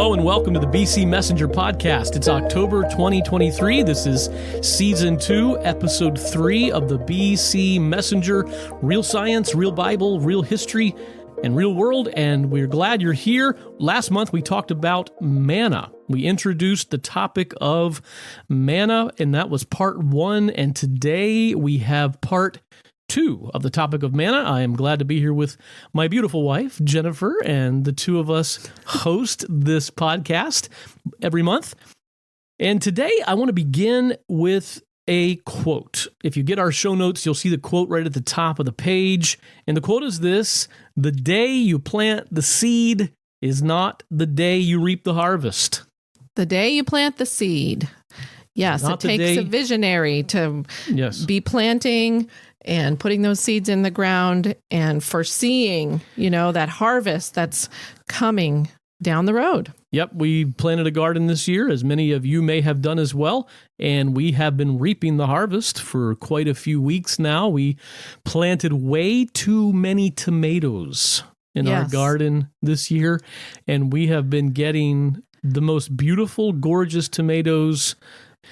Hello and welcome to the BC Messenger Podcast. It's October 2023. This is Season 2, Episode 3 of the BC Messenger. Real science, real Bible, real history, and real world. And we're glad you're here. Last month we talked about manna. We introduced the topic of manna, and that was part 1. And today we have part 2 of the topic of manna. I am glad to be here with my beautiful wife, Jennifer, and the two of us host this podcast every month. And today I want to begin with a quote. If you get our show notes, you'll see the quote right at the top of the page. And the quote is this: "The day you plant the seed is not the day you reap the harvest." The day you plant the seed. Yes, it takes a visionary to be planting and putting those seeds in the ground and foreseeing, that harvest that's coming down the road. Yep, we planted a garden this year, as many of you may have done as well, and we have been reaping the harvest for quite a few weeks now. We planted way too many tomatoes in our garden this year, and we have been getting the most beautiful, gorgeous tomatoes.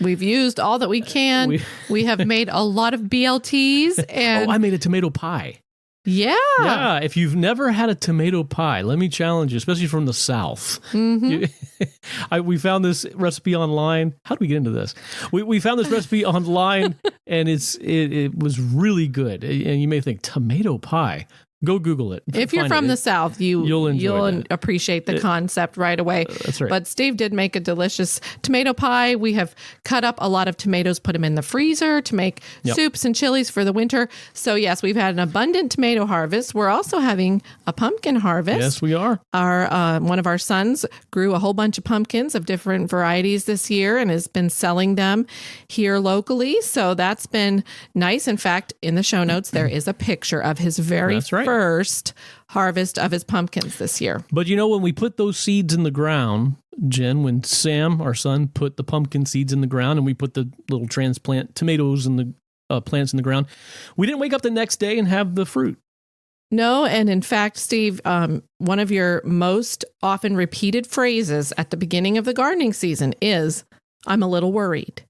We've used all that we can. We have made a lot of BLTs. And I made a tomato pie. Yeah. If you've never had a tomato pie, let me challenge you, especially from the South. Mm-hmm. We found this recipe online. How did we get into this? We found this recipe online, and it was really good. And you may think, tomato pie? Go Google it. If you're from the South, you'll appreciate the concept right away. That's right. But Steve did make a delicious tomato pie. We have cut up a lot of tomatoes, put them in the freezer to make soups and chilies for the winter. So yes, we've had an abundant tomato harvest. We're also having a pumpkin harvest. Yes, we are. One of our sons grew a whole bunch of pumpkins of different varieties this year and has been selling them here locally. So that's been nice. In fact, in the show notes, there is a picture of his very first harvest of his pumpkins this year. But when we put those seeds in the ground, Jen, when Sam, our son, put the pumpkin seeds in the ground and we put the little transplant tomatoes and the plants in the ground, we didn't wake up the next day and have the fruit. No, and in fact, Steve, one of your most often repeated phrases at the beginning of the gardening season is, "I'm a little worried."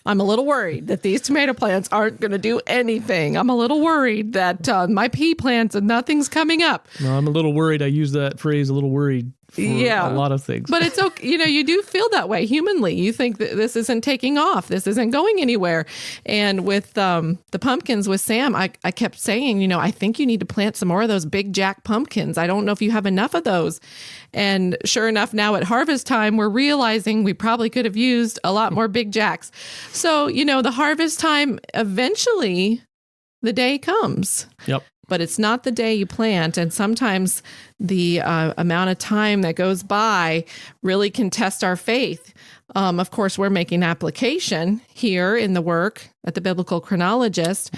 I'm a little worried that these tomato plants aren't going to do anything. I'm a little worried that my pea plants and nothing's coming up. No, I'm a little worried. I use that phrase, a little worried, for a lot of things. But it's okay. You do feel that way humanly. You think that this isn't taking off. This isn't going anywhere. And with the pumpkins with Sam, I kept saying, I think you need to plant some more of those big jack pumpkins. I don't know if you have enough of those. And sure enough, now at harvest time, we're realizing we probably could have used a lot more big jacks. So, the harvest time, eventually the day comes. Yep. But it's not the day you plant. And sometimes the amount of time that goes by really can test our faith. Of course, we're making application here in the work at the Biblical Chronologist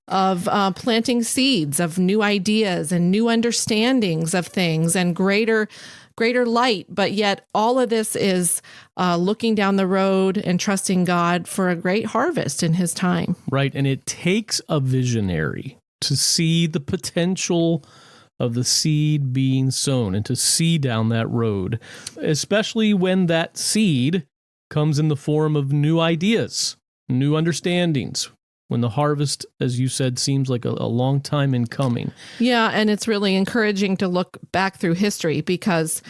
of planting seeds of new ideas and new understandings of things and greater light. But yet all of this is looking down the road and trusting God for a great harvest in his time. Right. And it takes a visionary to see the potential of the seed being sown and to see down that road, especially when that seed comes in the form of new ideas, new understandings, when the harvest, as you said, seems like a long time in coming. Yeah, and it's really encouraging to look back through history because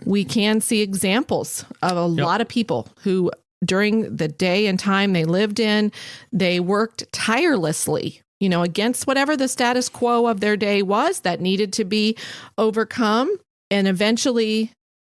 we can see examples of a lot of people who, during the day and time they lived in, they worked tirelessly, against whatever the status quo of their day was that needed to be overcome. And eventually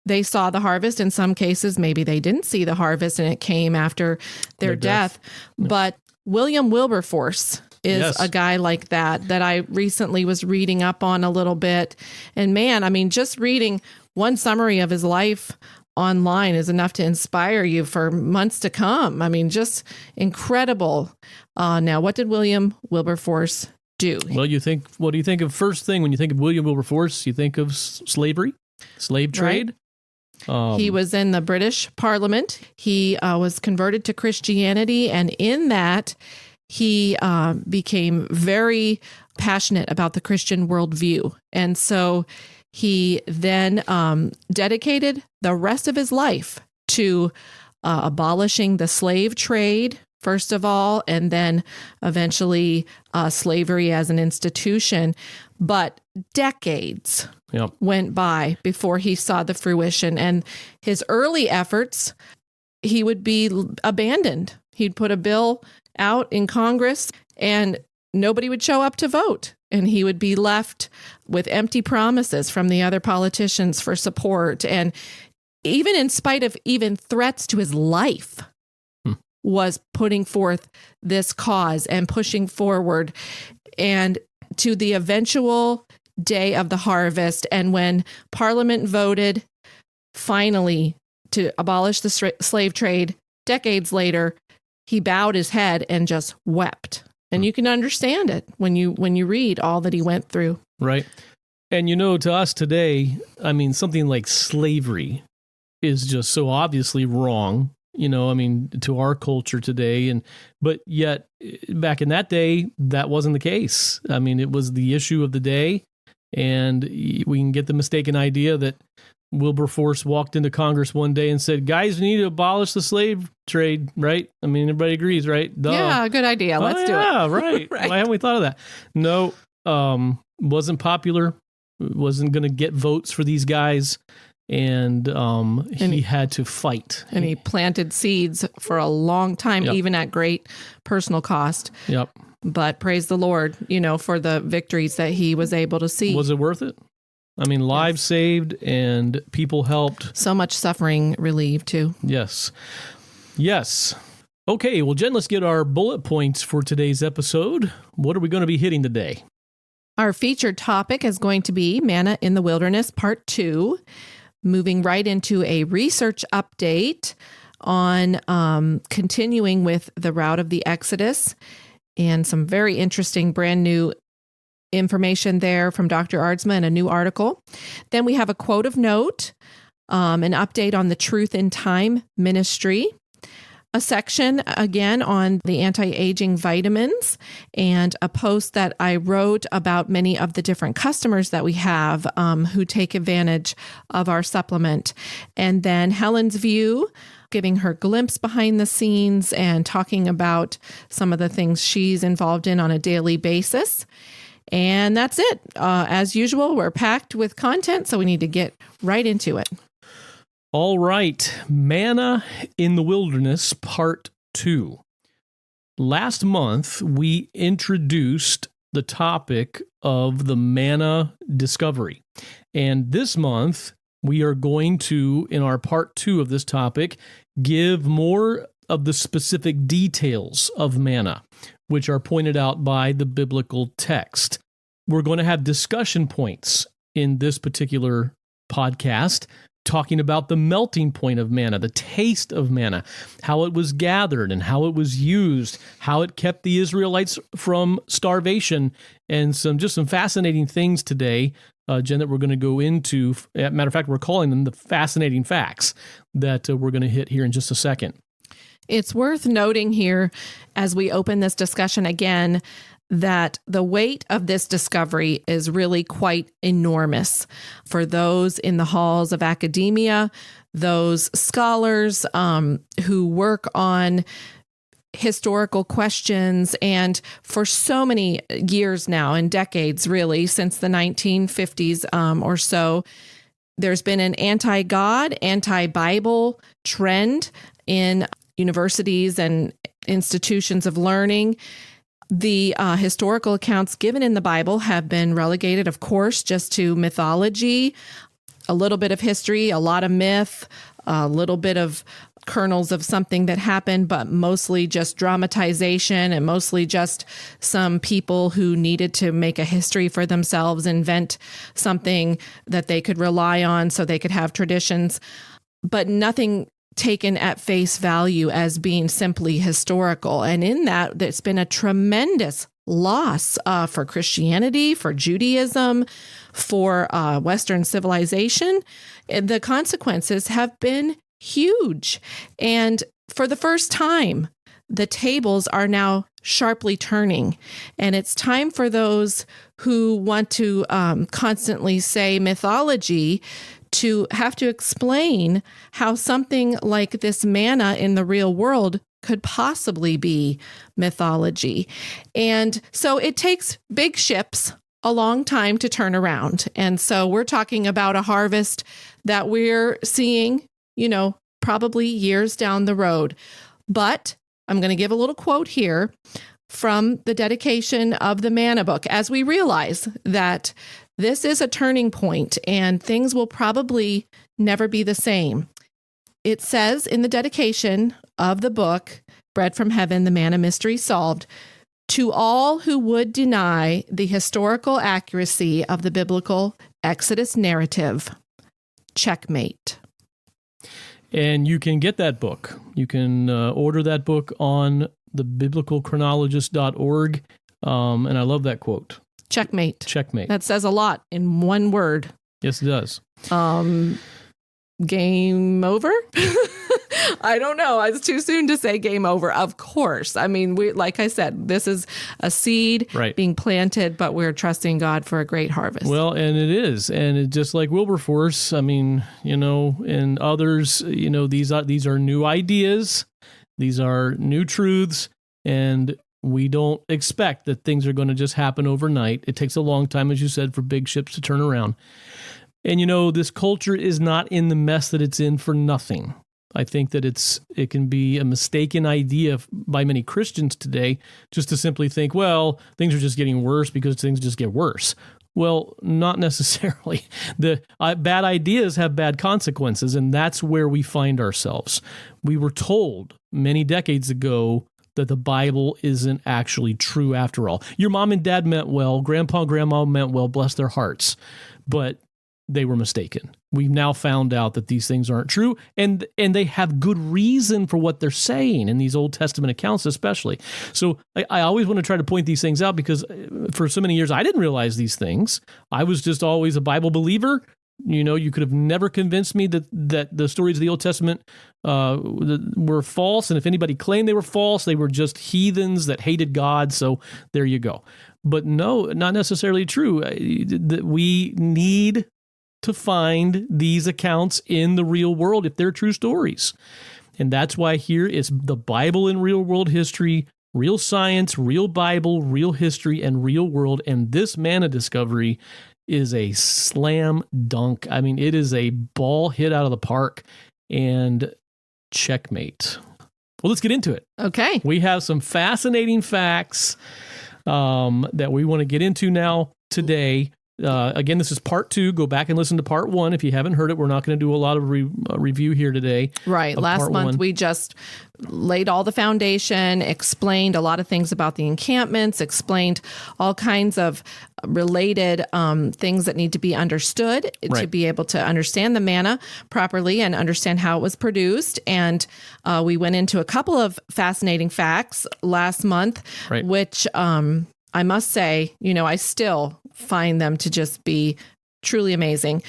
they saw the harvest. In some cases, maybe they didn't see the harvest and it came after their death. Yeah. But William Wilberforce is a guy like that I recently was reading up on a little bit. And man, just reading one summary of his life online is enough to inspire you for months to come. Just incredible. Now, what did William Wilberforce do? Well, what do you think of first thing when you think of William Wilberforce? You think of slavery, slave trade. Right. He was in the British Parliament. He was converted to Christianity, and in that, he became very passionate about the Christian worldview. And so He then dedicated the rest of his life to abolishing the slave trade, first of all, and then eventually slavery as an institution. But decades went by before he saw the fruition. And his early efforts, he would be abandoned. He'd put a bill out in Congress and nobody would show up to vote. And he would be left with empty promises from the other politicians for support. And even in spite of even threats to his life, was putting forth this cause and pushing forward. And to the eventual day of the harvest, and when Parliament voted finally to abolish the slave trade, decades later, he bowed his head and just wept. And you can understand it when you read all that he went through. Right. And to us today, I mean, something like slavery is just so obviously wrong. To our culture today, but yet back in that day, that wasn't the case. I mean, it was the issue of the day, and we can get the mistaken idea that Wilberforce walked into Congress one day and said, "Guys, we need to abolish the slave trade," right? I mean, everybody agrees, right? Duh. Yeah, good idea. Let's do it. Yeah, right. Right. Why haven't we thought of that? No, wasn't popular. Wasn't going to get votes for these guys. And he had to fight. And he planted seeds for a long time, even at great personal cost. Yep. But praise the Lord, for the victories that he was able to see. Was it worth it? I mean, lives saved and people helped. So much suffering relieved, too. Yes. Yes. Okay, well, Jen, let's get our bullet points for today's episode. What are we going to be hitting today? Our featured topic is going to be Manna in the Wilderness, Part 2. Moving right into a research update on continuing with the route of the Exodus, and some very interesting brand new information there from Dr. Aardsma in a new article. Then we have a quote of note, an update on the Truth in Time ministry, a section again on the anti-aging vitamins, and a post that I wrote about many of the different customers that we have who take advantage of our supplement. And then Helen's view, giving her glimpse behind the scenes and talking about some of the things she's involved in on a daily basis. And that's it. As usual, we're packed with content, so we need to get right into it. All right, Manna in the Wilderness, Part 2. Last month, we introduced the topic of the manna discovery. And this month, we are going to, in our Part 2 of this topic, give more of the specific details of manna, which are pointed out by the biblical text. We're going to have discussion points in this particular podcast, talking about the melting point of manna, the taste of manna, how it was gathered and how it was used, how it kept the Israelites from starvation, and some fascinating things today, Jen, that we're going to go into. Matter of fact, we're calling them the fascinating facts that we're going to hit here in just a second. It's worth noting here, as we open this discussion again, that the weight of this discovery is really quite enormous for those in the halls of academia, those scholars who work on historical questions, and for so many years now, and decades really, since the 1950s or so, there's been an anti-God, anti-Bible trend in universities and institutions of learning. The historical accounts given in the Bible have been relegated, of course, just to mythology, a little bit of history, a lot of myth, a little bit of kernels of something that happened, but mostly just dramatization and mostly just some people who needed to make a history for themselves, invent something that they could rely on so they could have traditions, but nothing taken at face value as being simply historical. And in that, there's been a tremendous loss for Christianity, for Judaism, for Western civilization. The consequences have been huge. And for the first time, the tables are now sharply turning. And it's time for those who want to constantly say mythology to have to explain how something like this manna in the real world could possibly be mythology. And so it takes big ships a long time to turn around. And so we're talking about a harvest that we're seeing, probably years down the road. But I'm going to give a little quote here from the dedication of the Manna book, as we realize that this is a turning point and things will probably never be the same. It says in the dedication of the book, Bread from Heaven, the Manna Mystery Solved, to all who would deny the historical accuracy of the biblical Exodus narrative, checkmate. And you can get that book. You can order that book on thebiblicalchronologist.org. And I love that quote. Checkmate. Checkmate. That says a lot in one word. Yes, it does. Game over? I don't know. It's too soon to say game over. Of course. I mean, like I said, this is a seed being planted, but we're trusting God for a great harvest. Well, and it is. And it, just like Wilberforce, I mean, and others, these are new ideas. These are new truths. And we don't expect that things are going to just happen overnight. It takes a long time, as you said, for big ships to turn around. And, this culture is not in the mess that it's in for nothing. I think that it can be a mistaken idea by many Christians today just to simply think, well, things are just getting worse because things just get worse. Well, not necessarily. The bad ideas have bad consequences, and that's where we find ourselves. We were told many decades ago that the Bible isn't actually true after all. Your mom and dad meant well, grandpa and grandma meant well, bless their hearts, but they were mistaken. We've now found out that these things aren't true, and they have good reason for what they're saying in these Old Testament accounts especially. So I always want to try to point these things out because for so many years I didn't realize these things. I was just always a Bible believer. You could have never convinced me that the stories of the Old Testament were false, and if anybody claimed they were false, they were just heathens that hated God, so there you go. But no, not necessarily true. We need to find these accounts in the real world if they're true stories. And that's why here is the Bible in real world history, real science, real Bible, real history, and real world. And this manna discovery is a slam dunk. I mean, it is a ball hit out of the park and checkmate. Well, let's get into it. Okay. We have some fascinating facts that we want to get into now today. Again, this is part 2. Go back and listen to part 1. If you haven't heard it, we're not going to do a lot of review here today. Right. Last month, we just laid all the foundation, explained a lot of things about the encampments, explained all kinds of related things that need to be understood to be able to understand the manna properly and understand how it was produced. And we went into a couple of fascinating facts last month, which I must say, I still find them to just be truly amazing.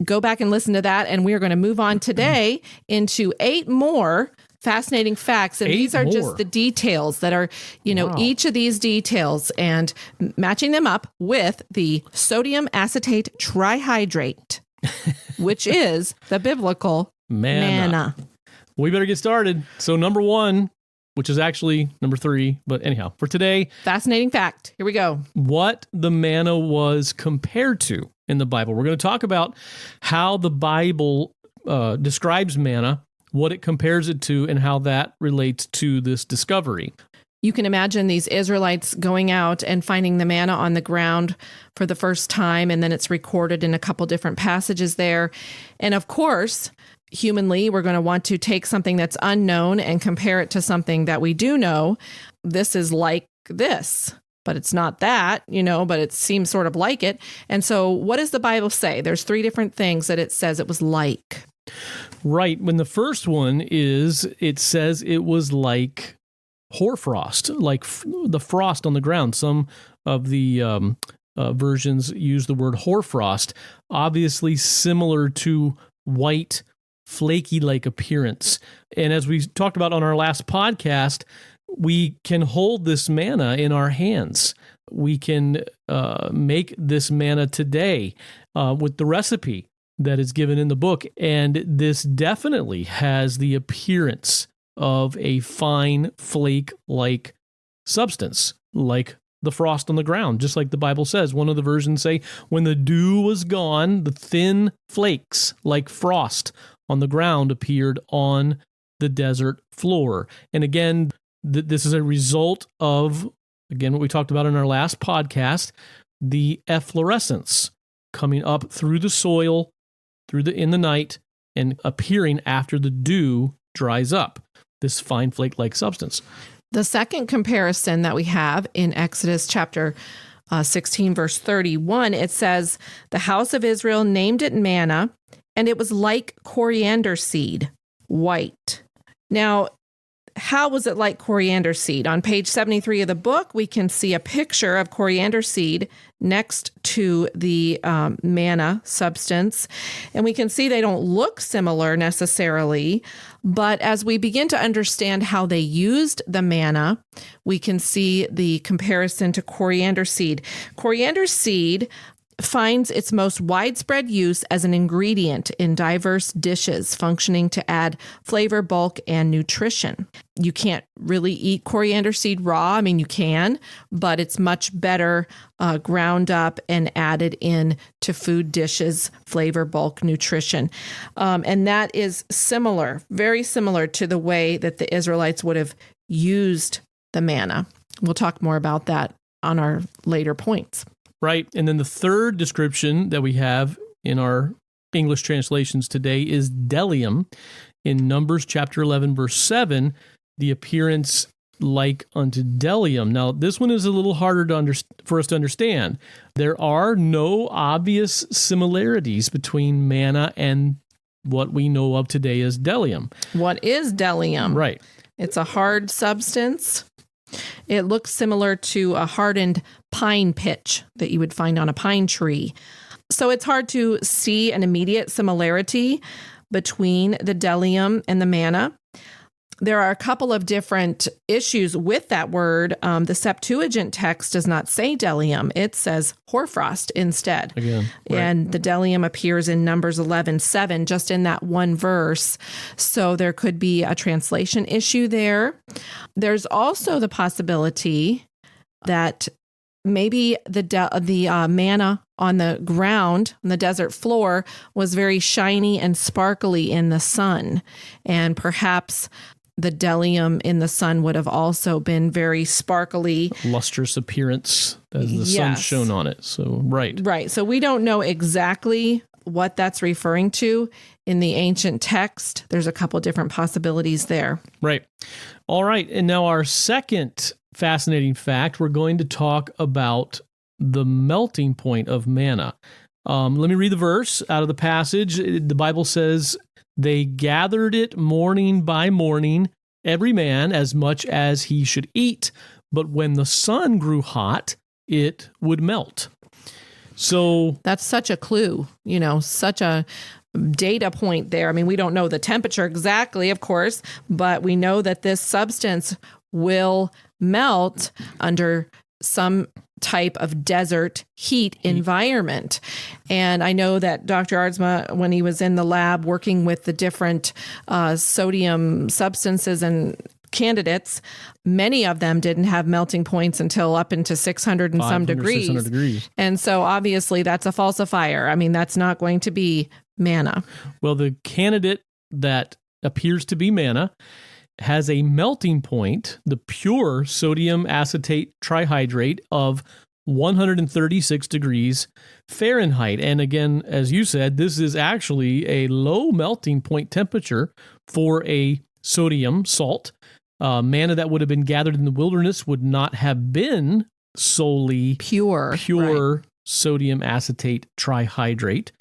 Go back and listen to that. And we are going to move on today into 8 more fascinating facts. And these are just the details that are, each of these details and matching them up with the sodium acetate trihydrate, which is the biblical manna. We better get started. So number 1, which is actually number 3. But anyhow, for today, fascinating fact. Here we go. What the manna was compared to in the Bible. We're going to talk about how the Bible describes manna, what it compares it to, and how that relates to this discovery. You can imagine these Israelites going out and finding the manna on the ground for the first time, and then it's recorded in a couple different passages there. And of course, humanly, we're going to want to take something that's unknown and compare it to something that we do know. This is like this, but it's not that, but it seems sort of like it. And so what does the Bible say? There's 3 different things that it says it was like. Right. When the first one is, it says it was like hoarfrost, like the frost on the ground. Some of the versions use the word hoarfrost, obviously similar to white flaky-like appearance. And as we talked about on our last podcast, we can hold this manna in our hands. We can make this manna today with the recipe that is given in the book. And this definitely has the appearance of a fine flake-like substance, like the frost on the ground, just like the Bible says. One of the versions say, when the dew was gone, the thin flakes like frost on the ground appeared on the desert floor. And again, this is a result of, again, what we talked about in our last podcast, the efflorescence coming up through the soil, in the night, and appearing after the dew dries up, this fine flake-like substance. The second comparison that we have in Exodus chapter 16, verse 31, it says, the house of Israel named it manna, and it was like coriander seed, white. Now, how was it like coriander seed? On page 73 of the book, we can see a picture of coriander seed next to the manna substance. And we can see they don't look similar necessarily, but as we begin to understand how they used the manna, we can see the comparison to coriander seed. Coriander seed finds its most widespread use as an ingredient in diverse dishes, functioning to add flavor, bulk, and nutrition. You can't really eat coriander seed raw. I mean, you can, but it's much better ground up and added in to food dishes, flavor, bulk, nutrition. And that is similar, very similar to the way that the Israelites would have used the manna. We'll talk more about that on our later points. Right. And then the third description that we have in our English translations today is delium. In Numbers chapter 11, verse 7, the appearance like unto delium. Now, this one is a little harder for us to understand. There are no obvious similarities between manna and what we know of today as delium. What is delium? Right. It's a hard substance. It looks similar to a hardened pine pitch that you would find on a pine tree. So it's hard to see an immediate similarity between the delium and the manna. There are a couple of different issues with that word. The Septuagint text does not say delium. It says hoarfrost instead. Again, right. And the delium appears in Numbers 11:7, just in that one verse. So there could be a translation issue there. There's also the possibility that maybe the manna on the ground, on the desert floor, was very shiny and sparkly in the sun. And perhaps the delium in the sun would have also been very sparkly. Lustrous appearance as the sun shone on it. So, right. Right. So we don't know exactly what that's referring to in the ancient text. There's a couple different possibilities there. Right. All right. And now our second fascinating fact, we're going to talk about the melting point of manna. Let me read the verse out of the passage. The Bible says, they gathered it morning by morning, every man as much as he should eat. But when the sun grew hot, it would melt. So that's such a clue, such a data point there. I mean, we don't know the temperature exactly, of course, but we know that this substance will melt under some type of desert heat environment. And I know that Dr. Aardsma, when he was in the lab working with the different sodium substances and candidates, many of them didn't have melting points until up into 600 and some degrees. 600 degrees. And so obviously that's a falsifier. I mean, that's not going to be manna. Well, the candidate that appears to be manna has a melting point, the pure sodium acetate trihydrate of 136 degrees Fahrenheit. And again, as you said, this is actually a low melting point temperature for a sodium salt. Manna that would have been gathered in the wilderness would not have been solely pure right. Sodium acetate trihydrate.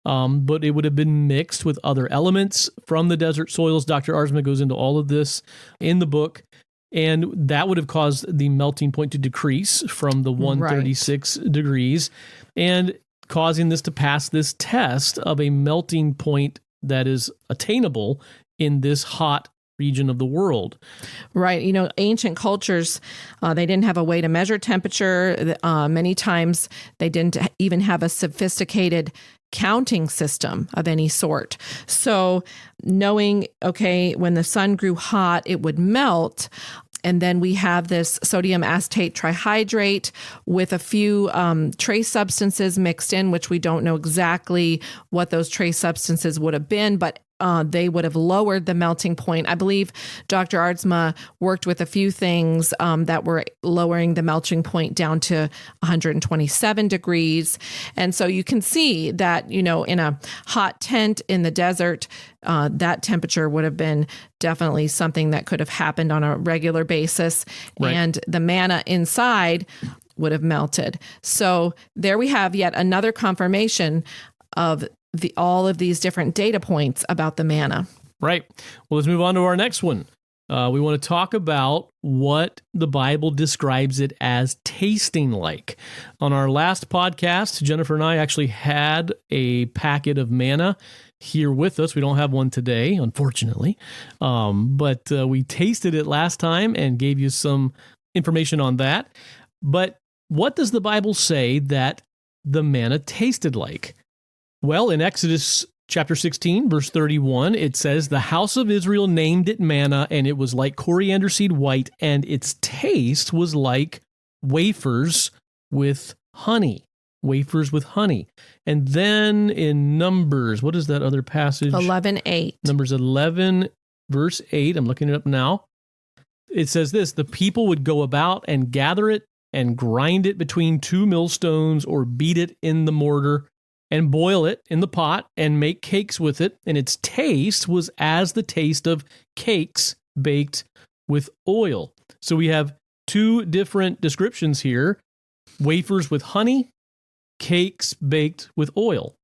But it would have been mixed with other elements from the desert soils. Dr. Aardsma goes into all of this in the book, and that would have caused the melting point to decrease from the 136 degrees, and causing this to pass this test of a melting point that is attainable in this hot region of the world. Right. Ancient cultures, they didn't have a way to measure temperature. Many times they didn't even have a sophisticated counting system of any sort. So knowing, okay, when the sun grew hot, it would melt. And then we have this sodium acetate trihydrate with a few trace substances mixed in, which we don't know exactly what those trace substances would have been, but they would have lowered the melting point. I believe Dr. Aardsma worked with a few things that were lowering the melting point down to 127 degrees. And so you can see that, in a hot tent in the desert, that temperature would have been definitely something that could have happened on a regular basis. Right. And the manna inside would have melted. So there we have yet another confirmation of all of these different data points about the manna. Right. Well, let's move on to our next one. We want to talk about what the Bible describes it as tasting like. On our last podcast, Jennifer and I actually had a packet of manna here with us. We don't have one today, unfortunately, but we tasted it last time and gave you some information on that. But what does the Bible say that the manna tasted like? Well, in Exodus chapter 16, verse 31, it says, "The house of Israel named it manna, and it was like coriander seed white, and its taste was like wafers with honey." Wafers with honey. And then in Numbers, what is that other passage? 11:8. Numbers 11, verse 8. I'm looking it up now. It says this: "The people would go about and gather it and grind it between two millstones or beat it in the mortar and boil it in the pot and make cakes with it. And its taste was as the taste of cakes baked with oil." So we have two different descriptions here: wafers with honey, cakes baked with oil.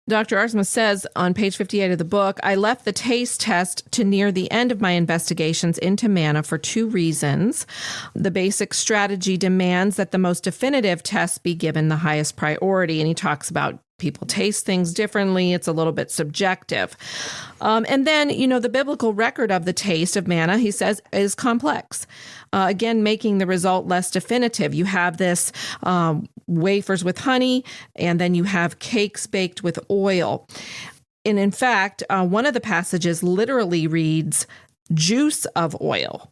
Dr. Aardsma says on page 58 of the book, "I left the taste test to near the end of my investigations into manna for two reasons. The basic strategy demands that the most definitive test be given the highest priority." And he talks about people taste things differently. It's a little bit subjective. And then, the biblical record of the taste of manna, he says, is complex. Again, making the result less definitive. You have this wafers with honey, and then you have cakes baked with oil. And in fact, one of the passages literally reads juice of oil.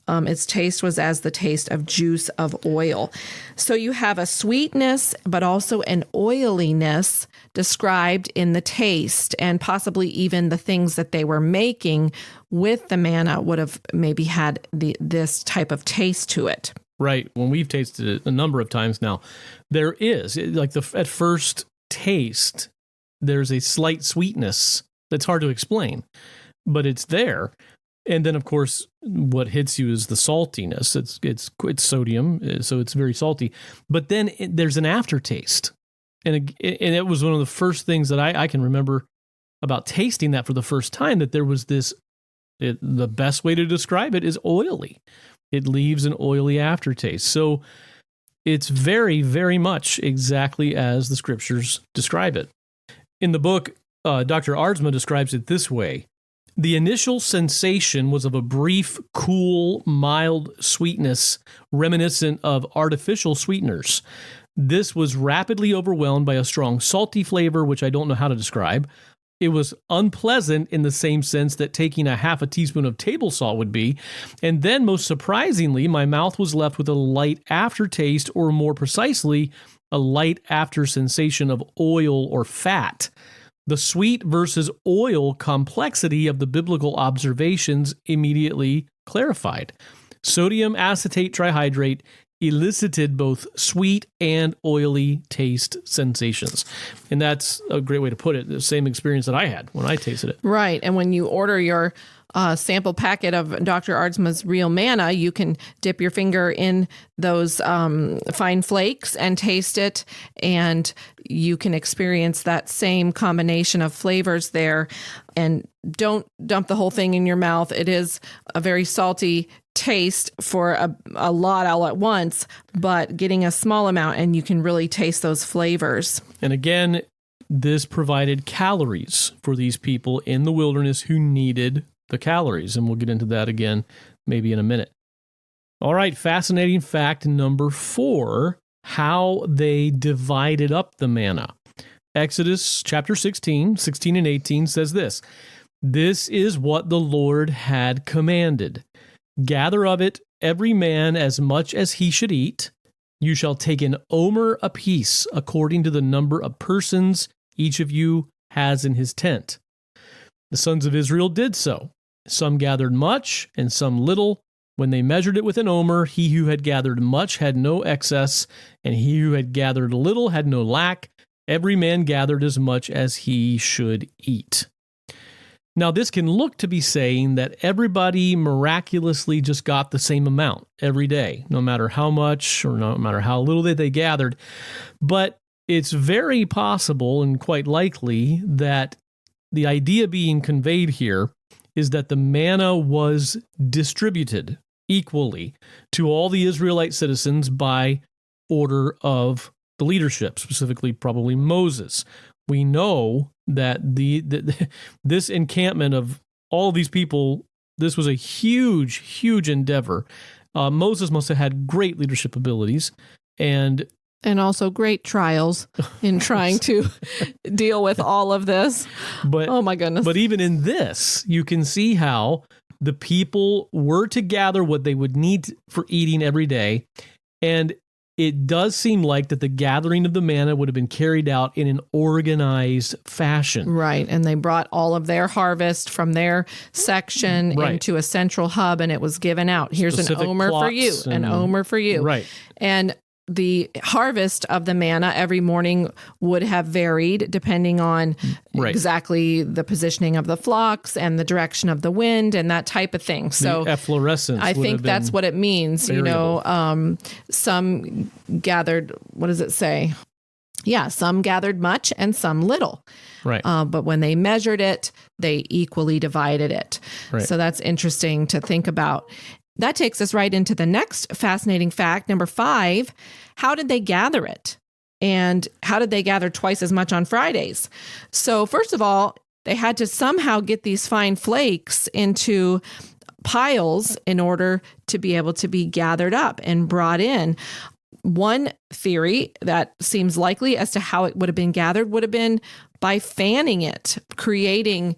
Its taste was as the taste of juice of oil. So you have a sweetness, but also an oiliness described in the taste, and possibly even the things that they were making with the manna would have maybe had this type of taste to it. Right. When we've tasted it a number of times now, there is, at first taste, there's a slight sweetness that's hard to explain, but it's there. And then, of course, what hits you is the saltiness. It's sodium, so it's very salty. But then there's an aftertaste. And it was one of the first things that I can remember about tasting that for the first time, that there was this, the best way to describe it is oily. It leaves an oily aftertaste. So it's very, very much exactly as the scriptures describe it. In the book, Dr. Aardsma describes it this way: "The initial sensation was of a brief, cool, mild sweetness reminiscent of artificial sweeteners. This was rapidly overwhelmed by a strong salty flavor, which I don't know how to describe. It was unpleasant in the same sense that taking a half a teaspoon of table salt would be. And then, most surprisingly, my mouth was left with a light aftertaste, or more precisely, a light after sensation of oil or fat. The sweet versus oil complexity of the biblical observations immediately clarified. Sodium acetate trihydrate elicited both sweet and oily taste sensations." And that's a great way to put it. The same experience that I had when I tasted it. Right. And when you order your sample packet of Dr. Aardsma's real manna, you can dip your finger in those fine flakes and taste it, and you can experience that same combination of flavors there. And don't dump the whole thing in your mouth. It is a very salty taste for a lot all at once, but getting a small amount and you can really taste those flavors. And again, this provided calories for these people in the wilderness who needed the calories, and we'll get into that again maybe in a minute. All right, fascinating fact number 4, how they divided up the manna. Exodus chapter 16 and 18 says this, "This is what the Lord had commanded. Gather of it every man as much as he should eat. You shall take an omer apiece according to the number of persons each of you has in his tent." The sons of Israel did so. Some gathered much and some little. When they measured it with an omer, he who had gathered much had no excess, and he who had gathered little had no lack. Every man gathered as much as he should eat. Now, this can look to be saying that everybody miraculously just got the same amount every day, no matter how much or no matter how little they gathered. But it's very possible and quite likely that the idea being conveyed here is that the manna was distributed equally to all the Israelite citizens by order of the leadership, specifically probably Moses. We know that this encampment of all of these people, this was a huge, huge endeavor. Moses must have had great leadership abilities and also great trials in trying to deal with all of this. But, oh my goodness. But even in this, you can see how the people were to gather what they would need for eating every day. And it does seem like that the gathering of the manna would have been carried out in an organized fashion. Right. And they brought all of their harvest from their section into a central hub, and it was given out. Here's specific an omer for you, an omer for you. Right. And the harvest of the manna every morning would have varied depending on exactly the positioning of the flocks and the direction of the wind and that type of thing. So the efflorescence. I think that's what it means. Variable. You know, some gathered, what does it say? Yeah, some gathered much and some little. Right. But when they measured it, they equally divided it. Right. So that's interesting to think about. That takes us right into the next fascinating fact, number 5. How did they gather it? And how did they gather twice as much on Fridays? So first of all, they had to somehow get these fine flakes into piles in order to be able to be gathered up and brought in. One theory that seems likely as to how it would have been gathered would have been by fanning it, creating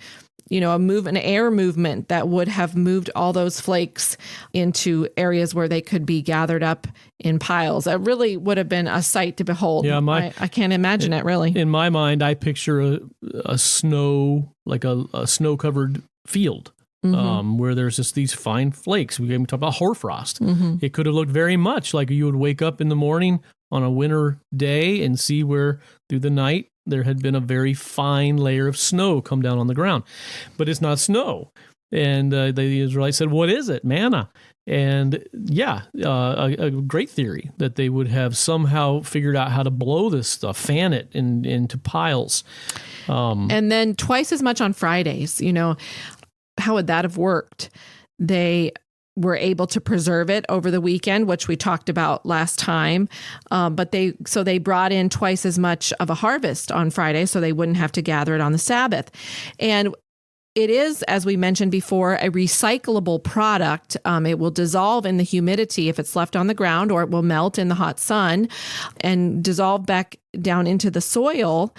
an air movement that would have moved all those flakes into areas where they could be gathered up in piles. It really would have been a sight to behold. Yeah, I can't imagine it really. In my mind, I picture a snow, like a snow-covered field. Where there's just these fine flakes. We talk about hoarfrost. It could have looked very much like you would wake up in the morning on a winter day and see where through the night there had been a very fine layer of snow come down on the ground. But it's not snow. And the Israelites said, "What is it? Manna." And a great theory that they would have somehow figured out how to blow this stuff, fan it into piles. And then twice as much on Fridays. How would that have worked? They were able to preserve it over the weekend, which we talked about last time. But they brought in twice as much of a harvest on Friday, so they wouldn't have to gather it on the Sabbath. And it is, as we mentioned before, a recyclable product. It will dissolve in the humidity if it's left on the ground, or it will melt in the hot sun and dissolve back down into the soil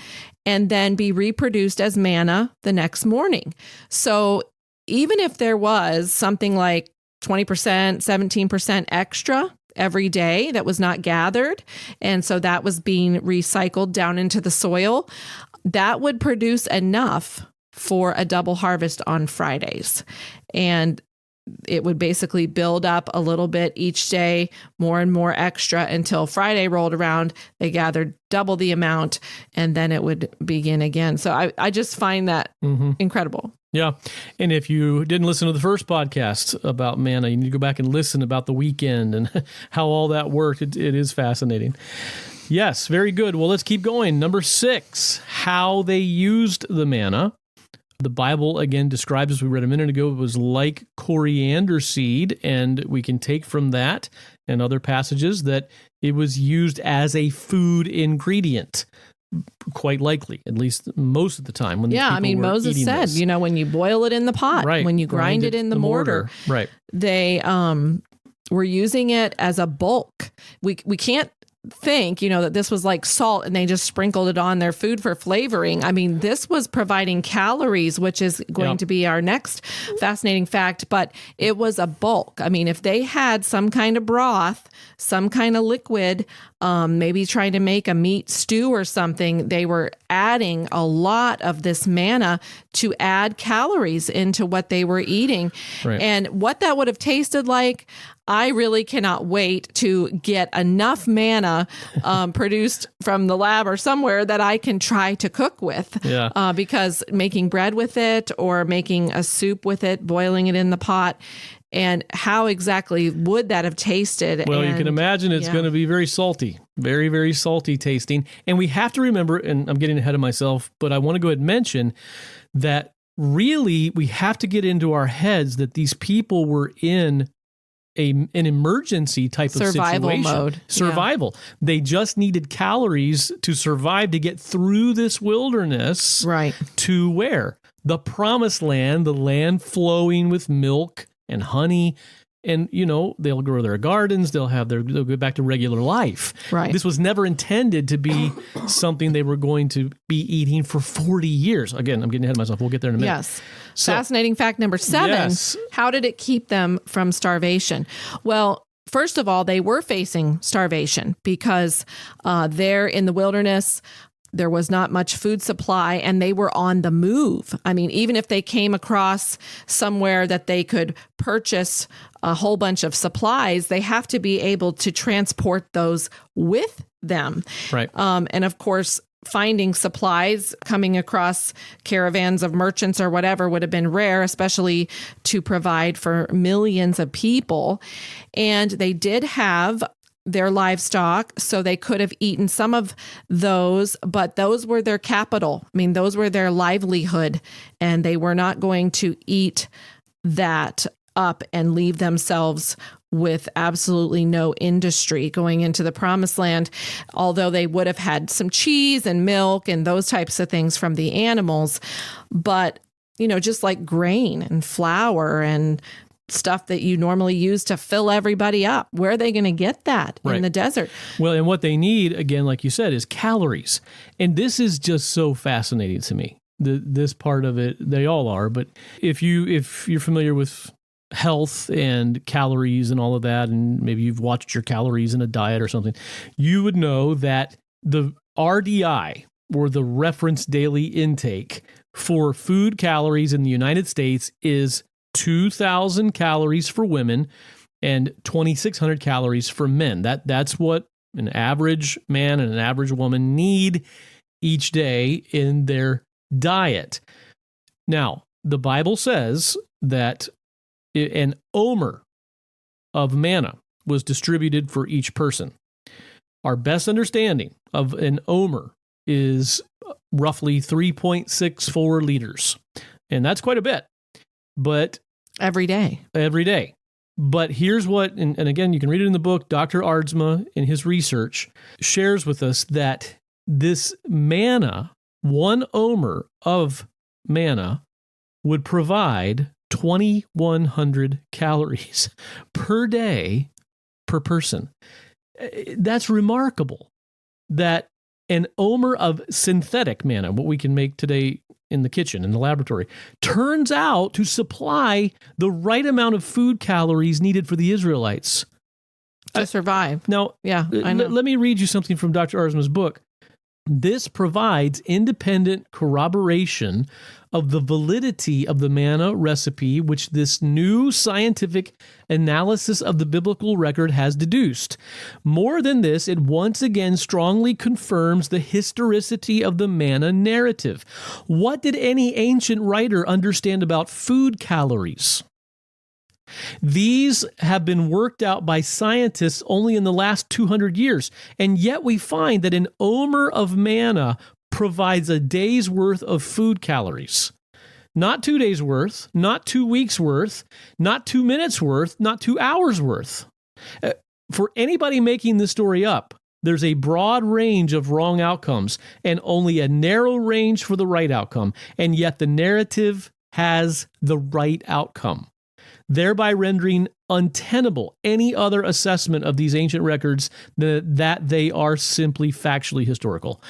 and then be reproduced as manna the next morning. So even if there was something like 20%, 17% extra every day that was not gathered, and so that was being recycled down into the soil, that would produce enough for a double harvest on Fridays. And it would basically build up a little bit each day, more and more extra, until Friday rolled around, they gathered double the amount, and then it would begin again. So I just find that incredible. Yeah. And if you didn't listen to the first podcast about manna, you need to go back and listen about the weekend and how all that worked. It is fascinating. Yes, very good. Well, let's keep going. Number 6, how they used the manna. The Bible, again, describes, as we read a minute ago, it was like coriander seed, and we can take from that and other passages that it was used as a food ingredient. quite likely, at least most of the time. When I mean, Moses said, this. When you boil it in the pot, Right. when you grind it in the mortar, right? They were using it as a bulk. We can't think, that this was like salt and they just sprinkled it on their food for flavoring. I mean, this was providing calories, which is going to be our next fascinating fact, but it was a bulk. I mean, if they had some kind of broth, some kind of liquid, maybe trying to make a meat stew or something, they were adding a lot of this manna to add calories into what they were eating. Right. And what that would have tasted like, I really cannot wait to get enough manna produced from the lab or somewhere that I can try to cook with. Yeah. Because making bread with it or making a soup with it, boiling it in the pot, and how exactly would that have tasted? Well, you can imagine it's going to be very salty, very, very salty tasting. And we have to remember, and I'm getting ahead of myself, but I want to go ahead and mention that really we have to get into our heads that these people were in an emergency type of situation. Mode. Survival. Yeah. They just needed calories to survive, to get through this wilderness. Right. To where? The promised land, the land flowing with milk and honey. And, they'll grow their gardens. They'll go back to regular life. Right. This was never intended to be something they were going to be eating for 40 years. Again, I'm getting ahead of myself. We'll get there in a minute. Yes. So, fascinating fact number 7. Yes. How did it keep them from starvation? Well, first of all, they were facing starvation because they're in the wilderness. There was not much food supply and they were on the move. I mean, even if they came across somewhere that they could purchase a whole bunch of supplies, they have to be able to transport those with them. Right. And of course, finding supplies, coming across caravans of merchants or whatever would have been rare, especially to provide for millions of people. And they did have their livestock, so they could have eaten some of those, but those were their capital. I mean, those were their livelihood, and they were not going to eat that up and leave themselves with absolutely no industry going into the promised land, although they would have had some cheese and milk and those types of things from the animals. But, just like grain and flour and stuff that you normally use to fill everybody up. Where are they going to get that in the desert? Well, and what they need, again, like you said, is calories. And this is just so fascinating to me. This part of it, they all are. But if you're familiar with health and calories and all of that, and maybe you've watched your calories in a diet or something, you would know that the RDI, or the reference daily intake for food calories in the United States, is 2,000 calories for women and 2,600 calories for men. That's what an average man and an average woman need each day in their diet. Now, the Bible says that an omer of manna was distributed for each person. Our best understanding of an omer is roughly 3.64 liters. And that's quite a bit. But every day. But here's what, and again, you can read it in the book, Dr. Aardsma in his research shares with us that this manna, 1 omer of manna, would provide 2,100 calories per day per person. That's remarkable that an omer of synthetic manna, what we can make today in the kitchen, in the laboratory, turns out to supply the right amount of food calories needed for the Israelites to survive. Now, I know. Let me read you something from Dr. Aardsma's book. This provides independent corroboration of the validity of the manna recipe, which this new scientific analysis of the biblical record has deduced. More than this, it once again strongly confirms the historicity of the manna narrative. What did any ancient writer understand about food calories? These have been worked out by scientists only in the last 200 years, and yet we find that an omer of manna provides a day's worth of food calories. Not 2 days worth, not 2 weeks worth, not 2 minutes worth, not 2 hours worth. For anybody making this story up, There's a broad range of wrong outcomes and only a narrow range for the right outcome. And yet the narrative has the right outcome, thereby rendering untenable any other assessment of these ancient records that they are simply factually historical.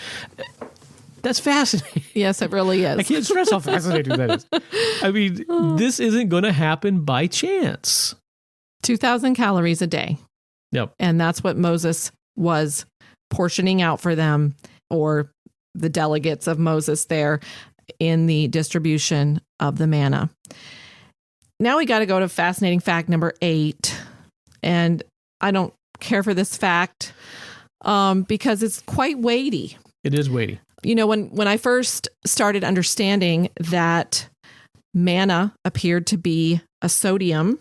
That's fascinating. Yes, it really is. I can't stress how fascinating that is. I mean, this isn't going to happen by chance. 2,000 calories a day. Yep. And that's what Moses was portioning out for them, or the delegates of Moses there in the distribution of the manna. Now we got to go to fascinating fact number 8. And I don't care for this fact because it's quite weighty. It is weighty. You know, when I first started understanding that manna appeared to be a sodium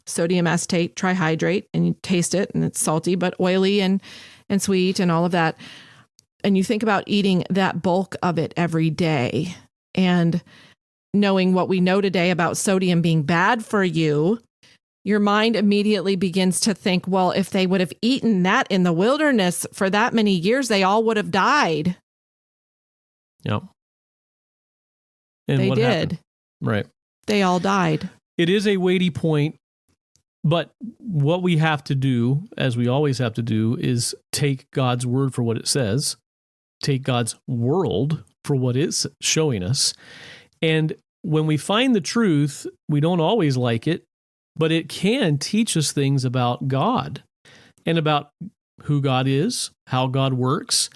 acetate trihydrate, and you taste it and it's salty but oily and sweet and all of that, and you think about eating that bulk of it every day and knowing what we know today about sodium being bad for you, your mind immediately begins to think, well, if they would have eaten that in the wilderness for that many years, they all would have died. Yep. And they what did. Happened? Right. They all died. It is a weighty point, but what we have to do, as we always have to do, is take God's word for what it says, take God's world for what it's showing us. And when we find the truth, we don't always like it, but it can teach us things about God and about who God is, how God works,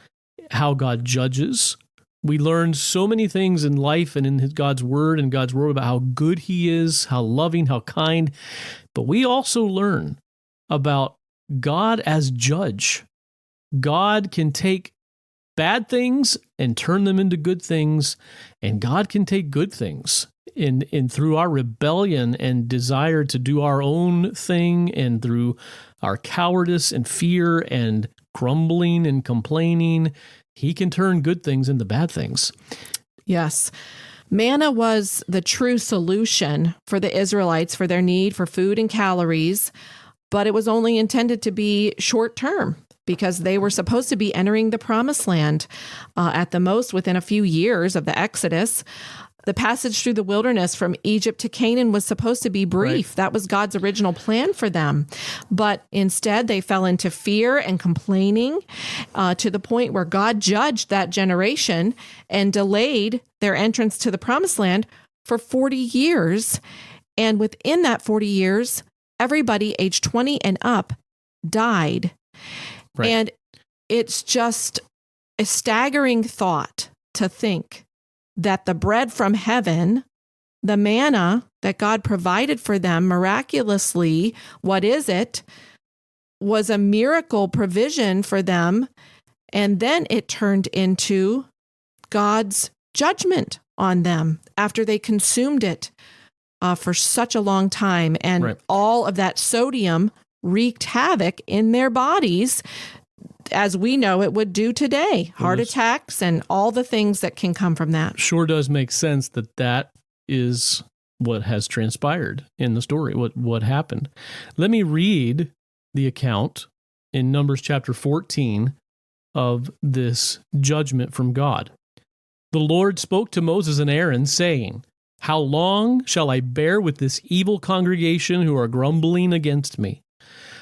how God judges. We learn so many things in life and in God's word about how good he is, how loving, how kind. But we also learn about God as judge. God can take bad things and turn them into good things, and God can take good things in through our rebellion and desire to do our own thing, and through our cowardice and fear and grumbling and complaining. He can turn good things into bad things. Yes. Manna was the true solution for the Israelites for their need for food and calories, but it was only intended to be short term because they were supposed to be entering the promised land at the most within a few years of the Exodus. The passage through the wilderness from Egypt to Canaan was supposed to be brief. Right. That was God's original plan for them. But instead, they fell into fear and complaining to the point where God judged that generation and delayed their entrance to the promised land for 40 years. And within that 40 years, everybody age 20 and up died. Right. And it's just a staggering thought to think that the bread from heaven, the manna that God provided for them miraculously, what is it, was a miracle provision for them. And then it turned into God's judgment on them after they consumed it for such a long time. And right. all of that sodium wreaked havoc in their bodies, as we know it would do today. Heart attacks and all the things that can come from that. Sure does make sense that is what has transpired in the story, what happened. Let me read the account in Numbers chapter 14 of this judgment from God. The Lord spoke to Moses and Aaron, saying, "How long shall I bear with this evil congregation who are grumbling against me?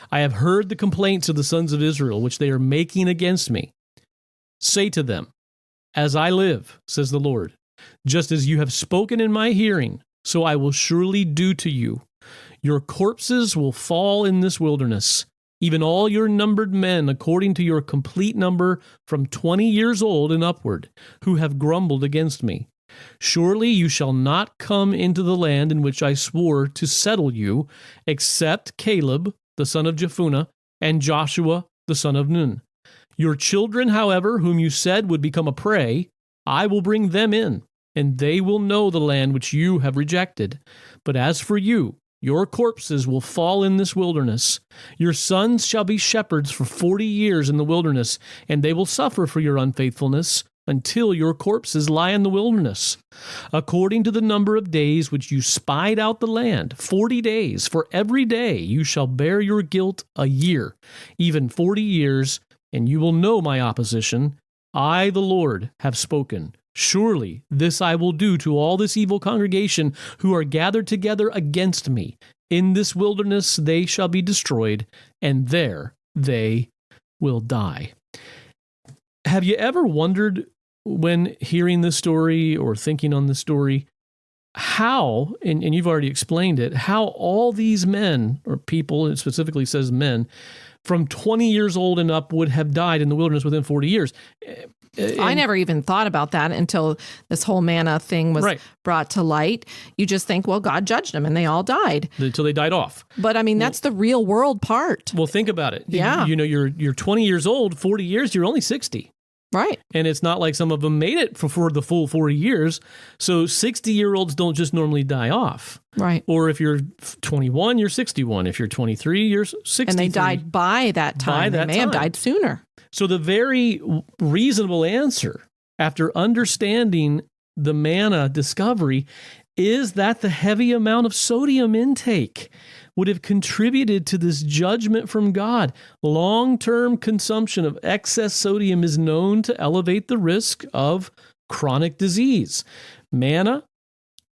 I have heard the complaints of the sons of Israel, which they are making against me. Say to them, as I live, says the Lord, just as you have spoken in my hearing, so I will surely do to you. Your corpses will fall in this wilderness, even all your numbered men, according to your complete number, from 20 years old and upward, who have grumbled against me. Surely you shall not come into the land in which I swore to settle you, except Caleb, the son of Jephunneh, and Joshua, the son of Nun. Your children, however, whom you said would become a prey, I will bring them in, and they will know the land which you have rejected. But as for you, your corpses will fall in this wilderness. Your sons shall be shepherds for 40 years in the wilderness, and they will suffer for your unfaithfulness, until your corpses lie in the wilderness, according to the number of days which you spied out the land, 40 days. For every day you shall bear your guilt a year, even 40 years, and you will know my opposition. I, the Lord, have spoken. Surely this I will do to all this evil congregation who are gathered together against me. In this wilderness they shall be destroyed, and there they will die. Have you ever wondered, when hearing this story or thinking on this story, how, and you've already explained it, how all these men, or people, it specifically says men, from 20 years old and up would have died in the wilderness within 40 years? I never even thought about that until this whole manna thing was brought to light. You just think, well, God judged them and they all died. Until they died off. But I mean, that's the real world part. Well, think about it. Yeah. You know, you're 20 years old, 40 years, you're only 60. Right. And it's not like some of them made it for the full 40 years. So 60-year-olds don't just normally die off. Right. Or if you're 21, you're 61. If you're 23, you're 63. And they died by that time. They may have died sooner. So the very reasonable answer, after understanding the manna discovery, is that the heavy amount of sodium intake would have contributed to this judgment from God. Long-term consumption of excess sodium is known to elevate the risk of chronic disease. Manna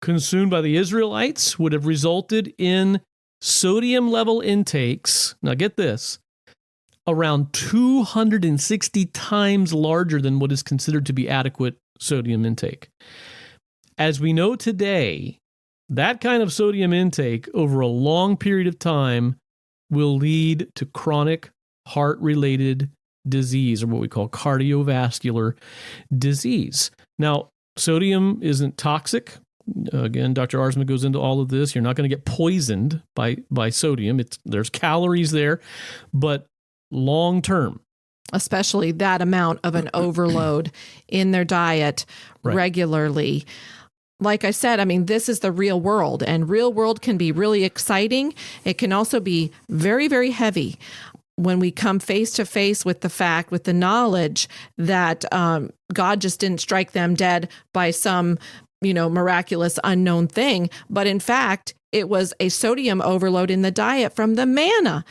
consumed by the Israelites would have resulted in sodium level intakes, now get this, around 260 times larger than what is considered to be adequate sodium intake. As we know today, that kind of sodium intake over a long period of time will lead to chronic heart-related disease, or what we call cardiovascular disease. Now, sodium isn't toxic. Again, Dr. Arsma goes into all of this. You're not going to get poisoned by sodium. There's calories there, but long-term, especially that amount of an overload in their diet regularly. Like I said, I mean, this is the real world, and real world can be really exciting. It can also be very, very heavy when we come face to face with the knowledge that God just didn't strike them dead by some, miraculous unknown thing. But in fact, it was a sodium overload in the diet from the manna.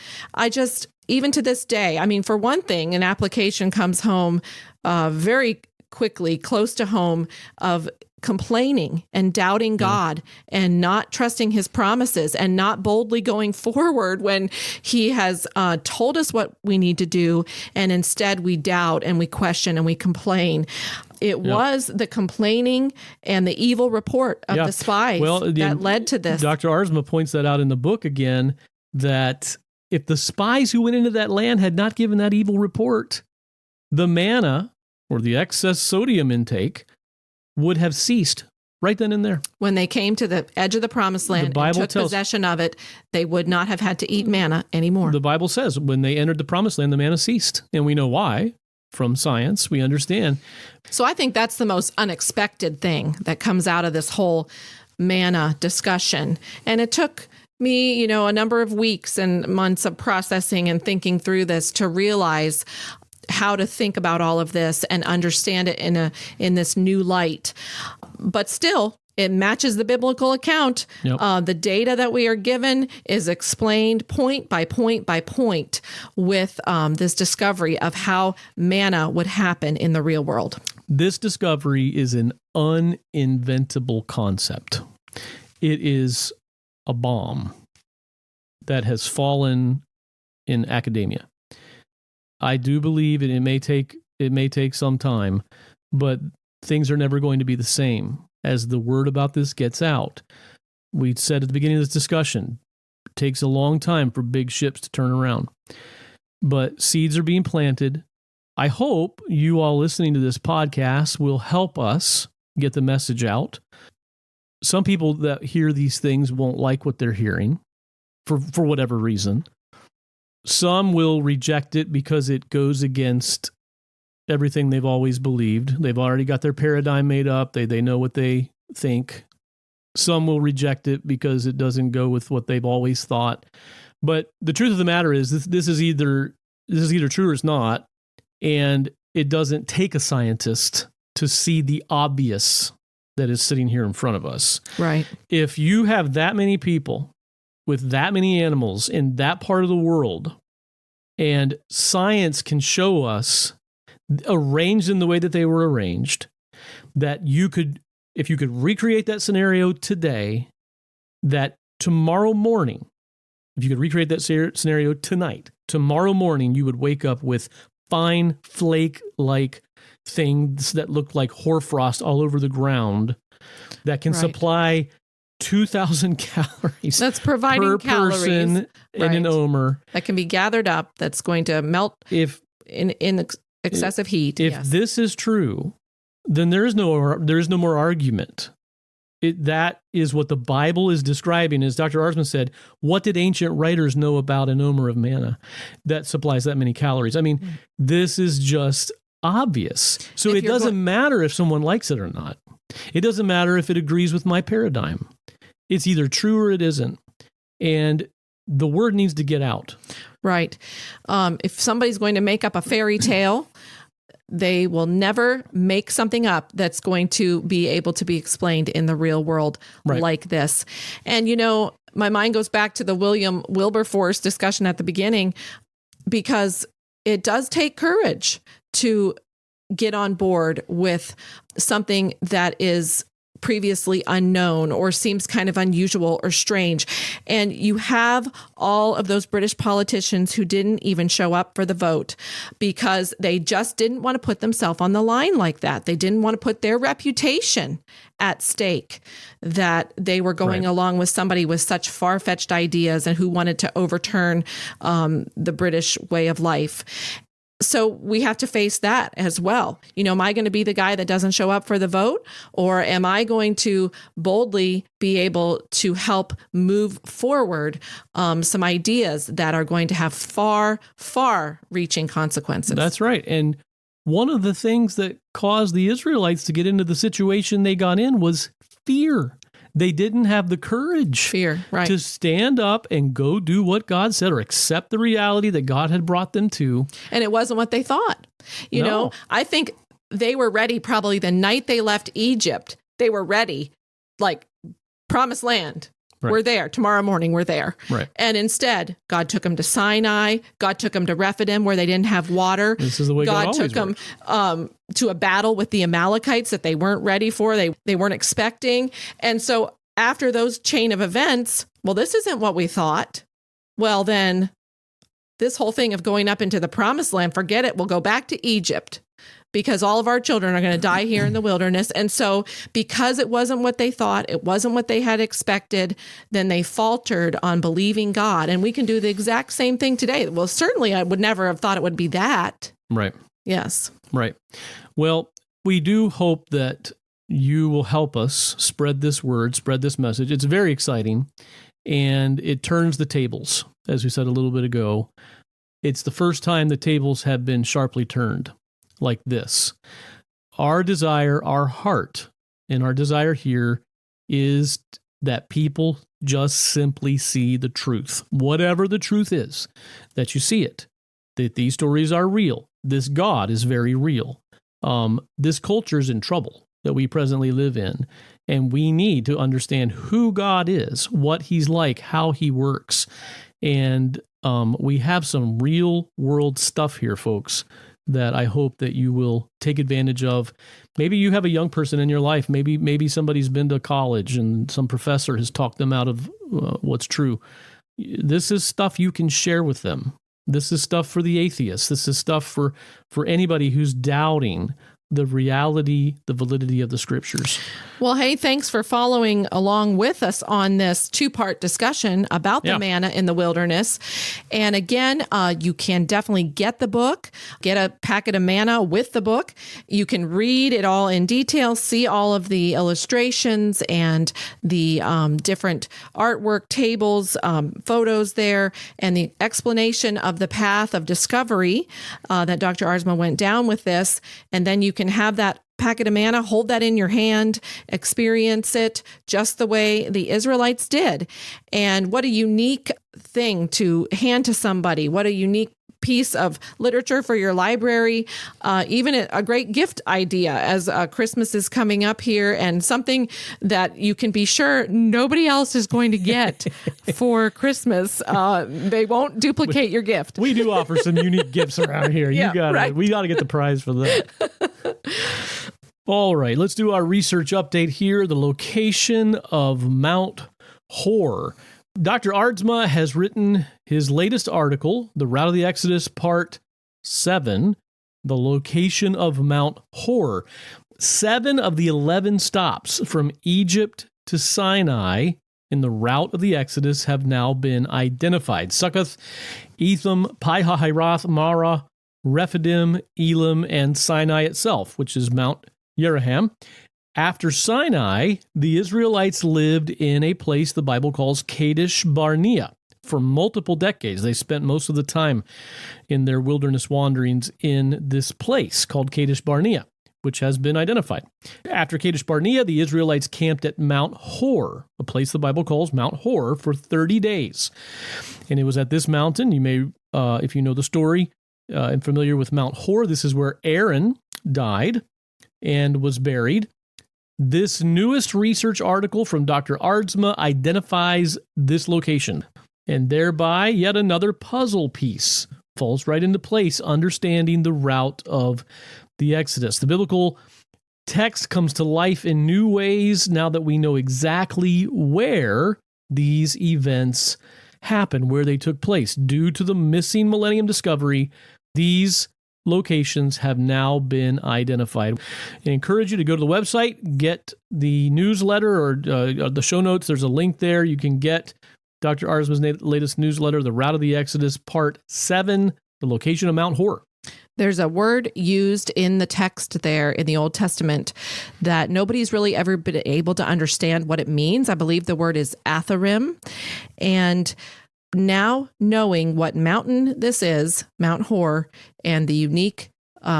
Even to this day, I mean, for one thing, an application comes home very quickly, close to home, of complaining and doubting God and not trusting his promises and not boldly going forward when he has told us what we need to do. And instead we doubt and we question and we complain. It was the complaining and the evil report of the spies that led to this. Dr. Arsma points that out in the book again, that if the spies who went into that land had not given that evil report, the manna, or the excess sodium intake, would have ceased right then and there. When they came to the edge of the promised land and took possession of it, they would not have had to eat manna anymore. The Bible says when they entered the promised land, the manna ceased. And we know why. From science, we understand. So I think that's the most unexpected thing that comes out of this whole manna discussion. And it took me, a number of weeks and months of processing and thinking through this to realize how to think about all of this and understand it in this new light. But still, it matches the biblical account. Yep. The data that we are given is explained point by point by point with this discovery of how manna would happen in the real world. This discovery is an uninventable concept. It is a bomb that has fallen in academia. I do believe it may take some time, but things are never going to be the same as the word about this gets out. We said at the beginning of this discussion, it takes a long time for big ships to turn around, but seeds are being planted. I hope you all listening to this podcast will help us get the message out. Some people that hear these things won't like what they're hearing for whatever reason. Some will reject it because it goes against everything they've always believed. They've already got their paradigm made up. They know what they think. Some will reject it because it doesn't go with what they've always thought. But the truth of the matter is this is either true or it's not. And it doesn't take a scientist to see the obvious that is sitting here in front of us. Right. If you have that many people with that many animals in that part of the world, and science can show us, arranged in the way that they were arranged, that you could, if you could recreate that scenario today, that tomorrow morning, if you could recreate that scenario tonight, tomorrow morning you would wake up with fine flake-like things that look like hoarfrost all over the ground that can supply 2,000 calories. That's providing per calories person in an omer. That can be gathered up. That's going to melt in excessive heat. If this is true, then there is no more argument. That is what the Bible is describing. As Dr. Arsman said, what did ancient writers know about an omer of manna that supplies that many calories? I mean, this is just obvious. So it doesn't matter if someone likes it or not. It doesn't matter if it agrees with my paradigm. It's either true or it isn't. And the word needs to get out. Right. If somebody's going to make up a fairy tale, they will never make something up that's going to be able to be explained in the real world like this. And, my mind goes back to the William Wilberforce discussion at the beginning, because it does take courage to get on board with something that is previously unknown or seems kind of unusual or strange. And you have all of those British politicians who didn't even show up for the vote because they just didn't want to put themselves on the line like that. They didn't want to put their reputation at stake, that they were going along with somebody with such far-fetched ideas and who wanted to overturn the British way of life. So we have to face that as well. Am I going to be the guy that doesn't show up for the vote? Or am I going to boldly be able to help move forward some ideas that are going to have far, far reaching consequences? That's right. And one of the things that caused the Israelites to get into the situation they got in was fear. They didn't have the courage to stand up and go do what God said or accept the reality that God had brought them to. And it wasn't what they thought. I think they were ready probably the night they left Egypt. They were ready, like promised land. We're there. Tomorrow morning, we're there. Right. And instead, God took them to Sinai. God took them to Rephidim, where they didn't have water. This is the way God took them to a battle with the Amalekites that they weren't ready for. They weren't expecting. And so after those chain of events, well, this isn't what we thought. Well, then this whole thing of going up into the promised land, forget it. We'll go back to Egypt, because all of our children are going to die here in the wilderness. And so because it wasn't what they thought, it wasn't what they had expected, then they faltered on believing God. And we can do the exact same thing today. Well, certainly I would never have thought it would be that. Right. Yes. Right. Well, we do hope that you will help us spread this word, spread this message. It's very exciting, and it turns the tables, as we said a little bit ago. It's the first time the tables have been sharply turned like this. Our desire, our heart, and our desire here is that people just simply see the truth, whatever the truth is, that you see it, that these stories are real. This God is very real. This culture is in trouble that we presently live in, and we need to understand who God is, what he's like, how he works. And we have some real world stuff here, folks, that I hope that you will take advantage of. Maybe you have a young person in your life. Maybe somebody's been to college and some professor has talked them out of what's true. This is stuff you can share with them. This is stuff for the atheists. This is stuff for anybody who's doubting the reality, the validity of the scriptures. Well, hey, thanks for following along with us on this two-part discussion about the manna in the wilderness. And again, you can definitely get the book, get a packet of manna with the book. You can read it all in detail, see all of the illustrations and the different artwork tables, photos there, and the explanation of the path of discovery that Dr. Arsma went down with this. And then you can have that packet of manna, hold that in your hand, experience it just the way the Israelites did. And what a unique thing to hand to somebody. What a unique piece of literature for your library, even a great gift idea as Christmas is coming up here, and something that you can be sure nobody else is going to get for Christmas. They won't duplicate your gift. We do offer some unique gifts around here. We got to get the prize for that. All right, let's do our research update here. The location of Mount Hor. Dr. Aardsma has written his latest article, The Route of the Exodus, Part 7, The Location of Mount Hor. 7 of the 11 stops from Egypt to Sinai in the route of the Exodus have now been identified. Succoth, Etham, Pi-hahiroth, Mara, Rephidim, Elam, and Sinai itself, which is Mount Yeraham. After Sinai, the Israelites lived in a place the Bible calls Kadesh Barnea for multiple decades. They spent most of the time in their wilderness wanderings in this place called Kadesh Barnea, which has been identified. After Kadesh Barnea, the Israelites camped at Mount Hor, a place the Bible calls Mount Hor, for 30 days. And it was at this mountain, you may, if you know the story and familiar with Mount Hor, this is where Aaron died and was buried. This newest research article from Dr. Aardsma identifies this location, and thereby yet another puzzle piece falls right into place, understanding the route of the Exodus. The biblical text comes to life in new ways now that we know exactly where these events happen, where they took place. Due to the missing Millennium Discovery, these locations have now been identified. I encourage you to go to the website, get the newsletter or the show notes. There's a link there. You can get Dr. Aardsma's latest newsletter, The Route of the Exodus, Part 7, The Location of Mount Hor. There's a word used in the text there in the Old Testament that nobody's really ever been able to understand what it means. I believe the word is atharim. And now knowing what mountain this is, Mount Hor, and the unique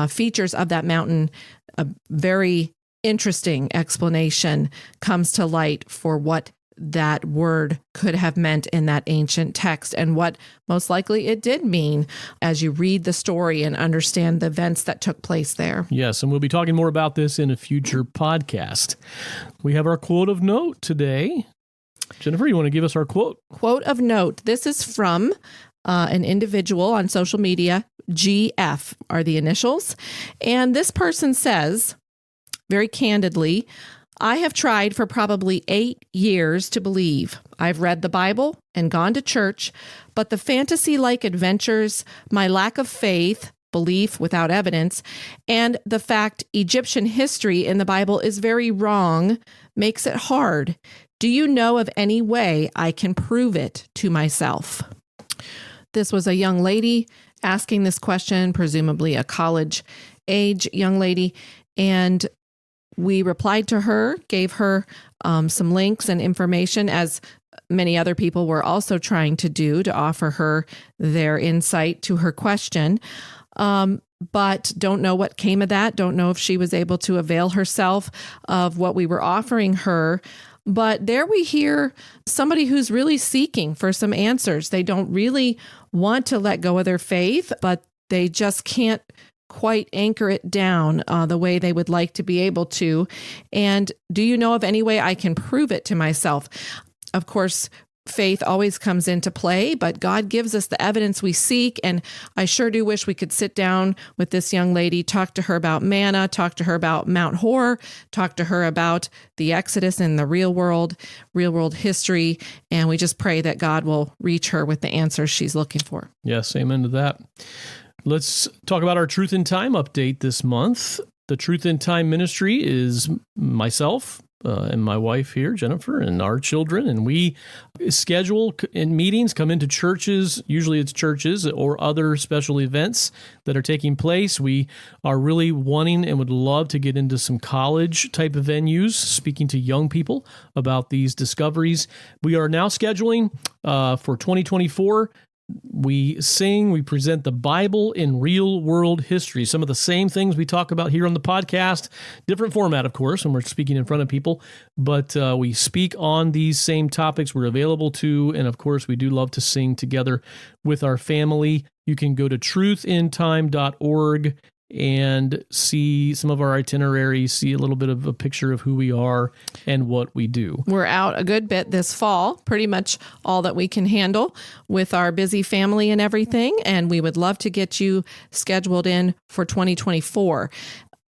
features of that mountain, a very interesting explanation comes to light for what that word could have meant in that ancient text and what most likely it did mean as you read the story and understand the events that took place there. Yes, and we'll be talking more about this in a future podcast. We have our quote of note today. Jennifer, you want to give us our quote? Quote of note. This is from an individual on social media. GF are the initials. And this person says, very candidly, I have tried for probably 8 years to believe. I've read the Bible and gone to church, but the fantasy-like adventures, my lack of faith, belief without evidence, and the fact Egyptian history in the Bible is very wrong makes it hard. Do you know of any way I can prove it to myself? This was a young lady asking this question, presumably a college-age young lady, and we replied to her, gave her some links and information, as many other people were also trying to do, to offer her their insight to her question. But don't know what came of that. Don't know if she was able to avail herself of what we were offering her. But there we hear somebody who's really seeking for some answers. They don't really want to let go of their faith, but they just can't quite anchor it down the way they would like to be able to. And do you know of any way I can prove it to myself? Of course, faith always comes into play, but God gives us the evidence we seek. And I sure do wish we could sit down with this young lady, talk to her about Manna, talk to her about Mount Hor, talk to her about the Exodus and the real world history. And we just pray that God will reach her with the answers she's looking for. Yes, amen to that. Let's talk about our Truth in Time update this month. The Truth in Time ministry is myself and my wife here, Jennifer, and our children, and we schedule in meetings, come into churches, usually it's churches or other special events that are taking place. We are really wanting and would love to get into some college type of venues, speaking to young people about these discoveries. We are now scheduling for 2024. We sing, we present the Bible in real world history. Some of the same things we talk about here on the podcast, different format, of course, when we're speaking in front of people, but we speak on these same topics we're available to. And of course, we do love to sing together with our family You can go to truthinTime.org and see some of our itineraries, see a little bit of a picture of who we are and what we do. We're out a good bit this fall, pretty much all that we can handle with our busy family and everything. And we would love to get you scheduled in for 2024.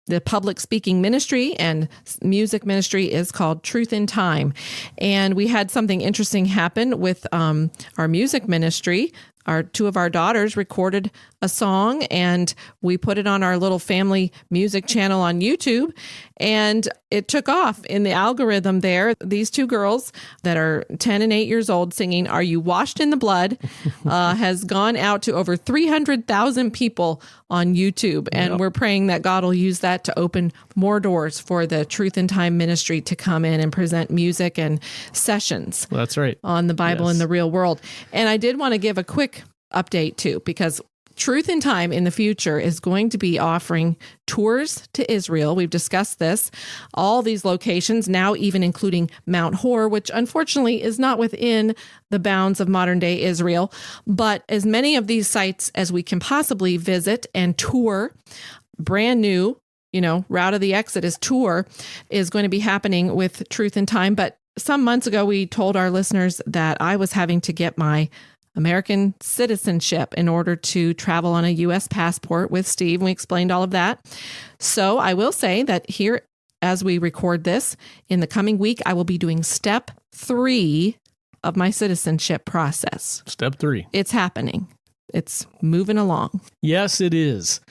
The public speaking ministry and music ministry is called Truth in Time. And we had something interesting happen with our music ministry. Two of our daughters recorded a song and we put it on our little family music channel on YouTube, and it took off in the algorithm there. These two girls that are 10 and 8 years old singing "Are You Washed in the Blood" has gone out to over 300,000 people on YouTube. And we're praying that God will use that to open more doors for the Truth in Time ministry to come in and present music and sessions. That's right. On the Bible in the real world. And I did want to give a quick update too, because Truth in Time in the future is going to be offering tours to Israel. We've discussed this, all these locations, now even including Mount Hor, which unfortunately is not within the bounds of modern day Israel, but as many of these sites as we can possibly visit and tour. Brand new, Route of the Exodus tour is going to be happening with Truth in Time. But some months ago, we told our listeners that I was having to get my American citizenship in order to travel on a U.S. passport with Steve. And we explained all of that. So I will say that here, as we record this, in the coming week, I will be doing step 3 of my citizenship process. Step 3. It's happening. It's moving along. Yes, it is.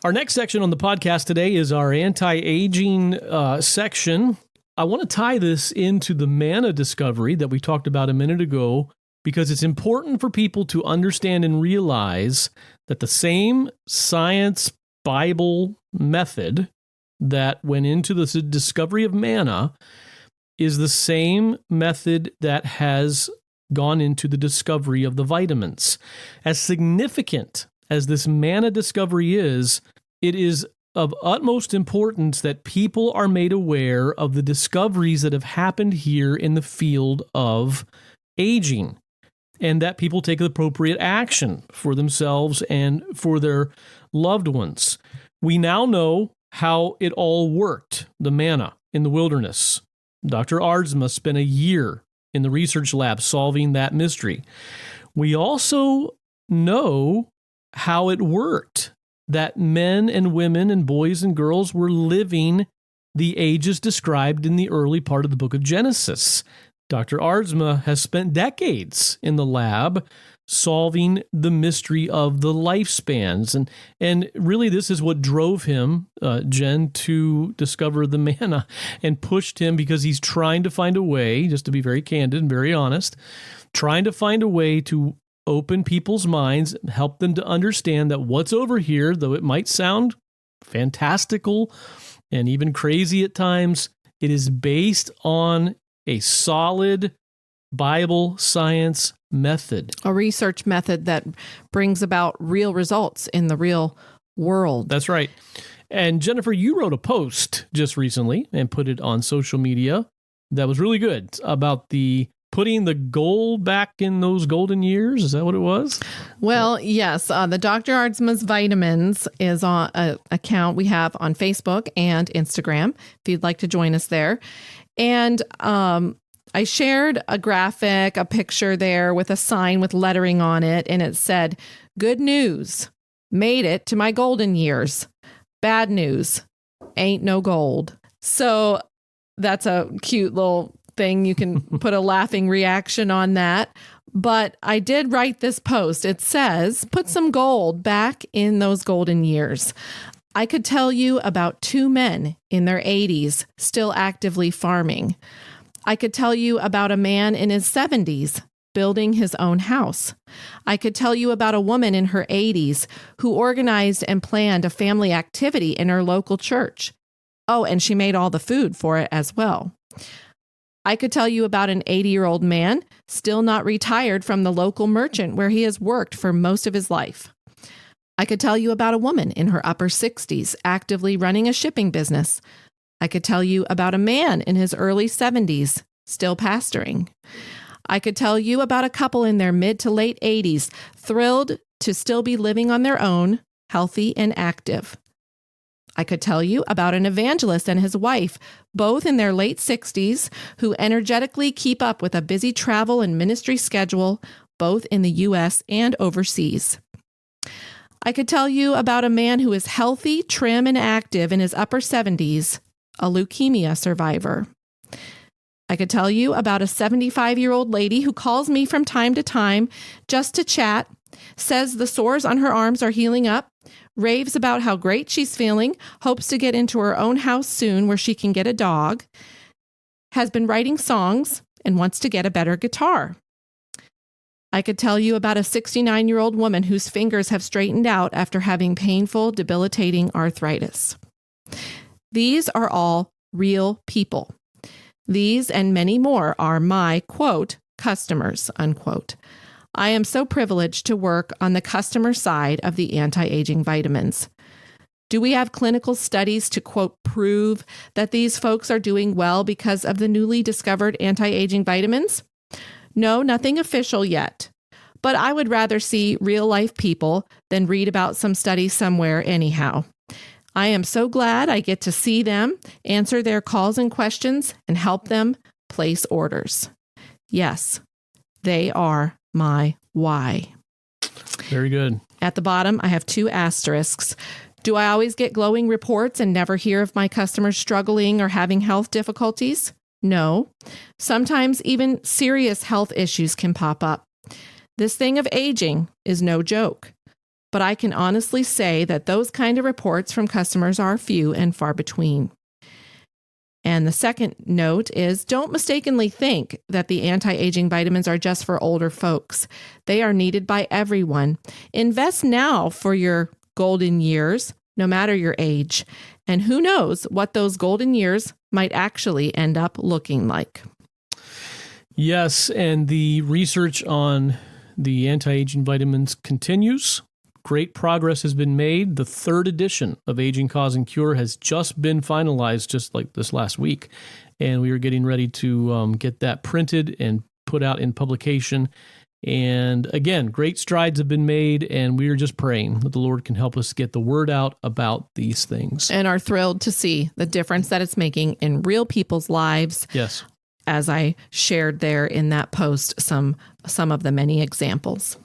Our next section on the podcast today is our anti-aging section. I want to tie this into the manna discovery that we talked about a minute ago, because it's important for people to understand and realize that the same science Bible method that went into the discovery of manna is the same method that has gone into the discovery of the vitamins. As significant as this manna discovery is, it is of utmost importance that people are made aware of the discoveries that have happened here in the field of aging, and that people take appropriate action for themselves and for their loved ones. We now know how it all worked, the manna in the wilderness. Dr. Aardsma spent a year in the research lab solving that mystery. We also know how it worked, that men and women and boys and girls were living the ages described in the early part of the book of Genesis. Dr. Aardsma has spent decades in the lab solving the mystery of the lifespans. And really, this is what drove him, Jen, to discover the manna and pushed him, because he's trying to find a way, just to be very candid and very honest, trying to find a way to open people's minds, help them to understand that what's over here, though it might sound fantastical and even crazy at times, it is based on a solid Bible science method. A research method that brings about real results in the real world. That's right. And Jennifer, you wrote a post just recently and put it on social media that was really good about the putting the gold back in those golden years. Is that what it was? Well, yes. The Dr. Aardsma's Vitamins is on an account we have on Facebook and Instagram, if you'd like to join us there. And I shared a graphic, a picture there with a sign with lettering on it, and it said, "Good news, made it to my golden years. Bad news, ain't no gold." So that's a cute little thing. You can put a laughing reaction on that. But I did write this post. It says, "Put some gold back in those golden years." I could tell you about 2 men in their 80s still actively farming. I could tell you about a man in his 70s building his own house. I could tell you about a woman in her 80s who organized and planned a family activity in her local church. Oh, and she made all the food for it as well. I could tell you about an 80-year-old man still not retired from the local merchant where he has worked for most of his life. I could tell you about a woman in her upper 60s actively running a shipping business. I could tell you about a man in his early 70s still pastoring. I could tell you about a couple in their mid to late 80s thrilled to still be living on their own, healthy and active. I could tell you about an evangelist and his wife, both in their late 60s, who energetically keep up with a busy travel and ministry schedule, both in the U.S. and overseas. I could tell you about a man who is healthy, trim, and active in his upper 70s, a leukemia survivor. I could tell you about a 75-year-old lady who calls me from time to time just to chat, says the sores on her arms are healing up, raves about how great she's feeling, hopes to get into her own house soon where she can get a dog, has been writing songs, and wants to get a better guitar. I could tell you about a 69-year-old woman whose fingers have straightened out after having painful, debilitating arthritis. These are all real people. These and many more are my, quote, customers, unquote. I am so privileged to work on the customer side of the anti-aging vitamins. Do we have clinical studies to, quote, prove that these folks are doing well because of the newly discovered anti-aging vitamins? No, nothing official yet. But I would rather see real-life people than read about some study somewhere anyhow. I am so glad I get to see them, answer their calls and questions, and help them place orders. Yes, they are my why. Very good. At the bottom, I have 2 asterisks. Do I always get glowing reports and never hear of my customers struggling or having health difficulties? No. Sometimes even serious health issues can pop up. This thing of aging is no joke. But I can honestly say that those kind of reports from customers are few and far between. And the second note is, don't mistakenly think that the anti-aging vitamins are just for older folks. They are needed by everyone. Invest now for your golden years, no matter your age. And who knows what those golden years might actually end up looking like. Yes, and the research on the anti-aging vitamins continues. Great progress has been made. The 3rd edition of Aging Cause and Cure has just been finalized just like this last week. And we are getting ready to get that printed and put out in publication. And again, great strides have been made, and we are just praying that the Lord can help us get the word out about these things. And are thrilled to see the difference that it's making in real people's lives. Yes. As I shared there in that post, some of the many examples.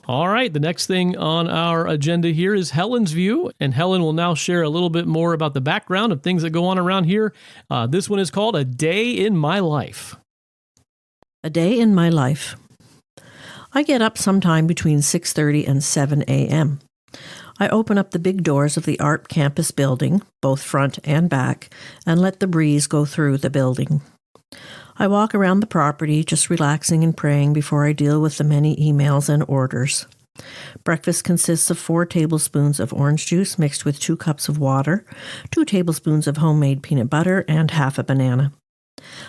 All right, the next thing on our agenda here is Helen's View, and Helen will now share a little bit more about the background of things that go on around here. This one is called A Day in My Life. A Day in My Life. I get up sometime between 6:30 and 7 a.m. I open up the big doors of the Art Campus building, both front and back, and let the breeze go through the building. I walk around the property, just relaxing and praying before I deal with the many emails and orders. Breakfast consists of 4 tablespoons of orange juice mixed with 2 cups of water, 2 tablespoons of homemade peanut butter, and half a banana.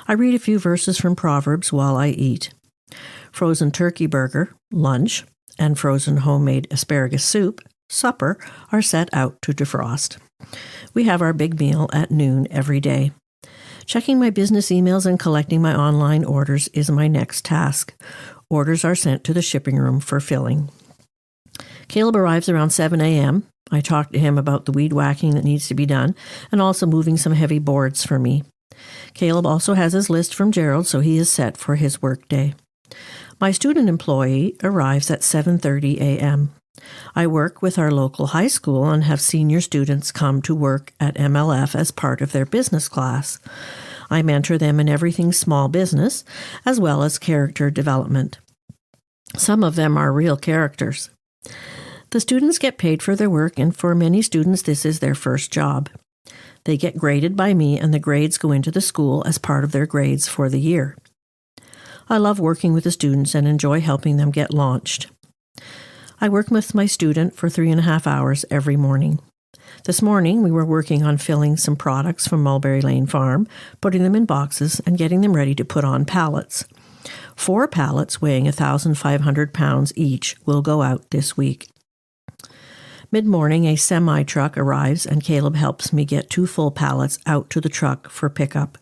I read a few verses from Proverbs while I eat. Frozen turkey burger, lunch, and frozen homemade asparagus soup, supper, are set out to defrost. We have our big meal at noon every day. Checking my business emails and collecting my online orders is my next task. Orders are sent to the shipping room for filling. Caleb arrives around 7 a.m. I talk to him about the weed whacking that needs to be done and also moving some heavy boards for me. Caleb also has his list from Gerald, so he is set for his work day. My student employee arrives at 7:30 a.m. I work with our local high school and have senior students come to work at MLF as part of their business class. I mentor them in everything small business, as well as character development. Some of them are real characters. The students get paid for their work, and for many students, this is their first job. They get graded by me, and the grades go into the school as part of their grades for the year. I love working with the students and enjoy helping them get launched. I work with my student for 3.5 hours every morning. This morning, we were working on filling some products from Mulberry Lane Farm, putting them in boxes, and getting them ready to put on pallets. 4 pallets weighing 1,500 pounds each will go out this week. Mid-morning, a semi-truck arrives, and Caleb helps me get 2 full pallets out to the truck for pickup.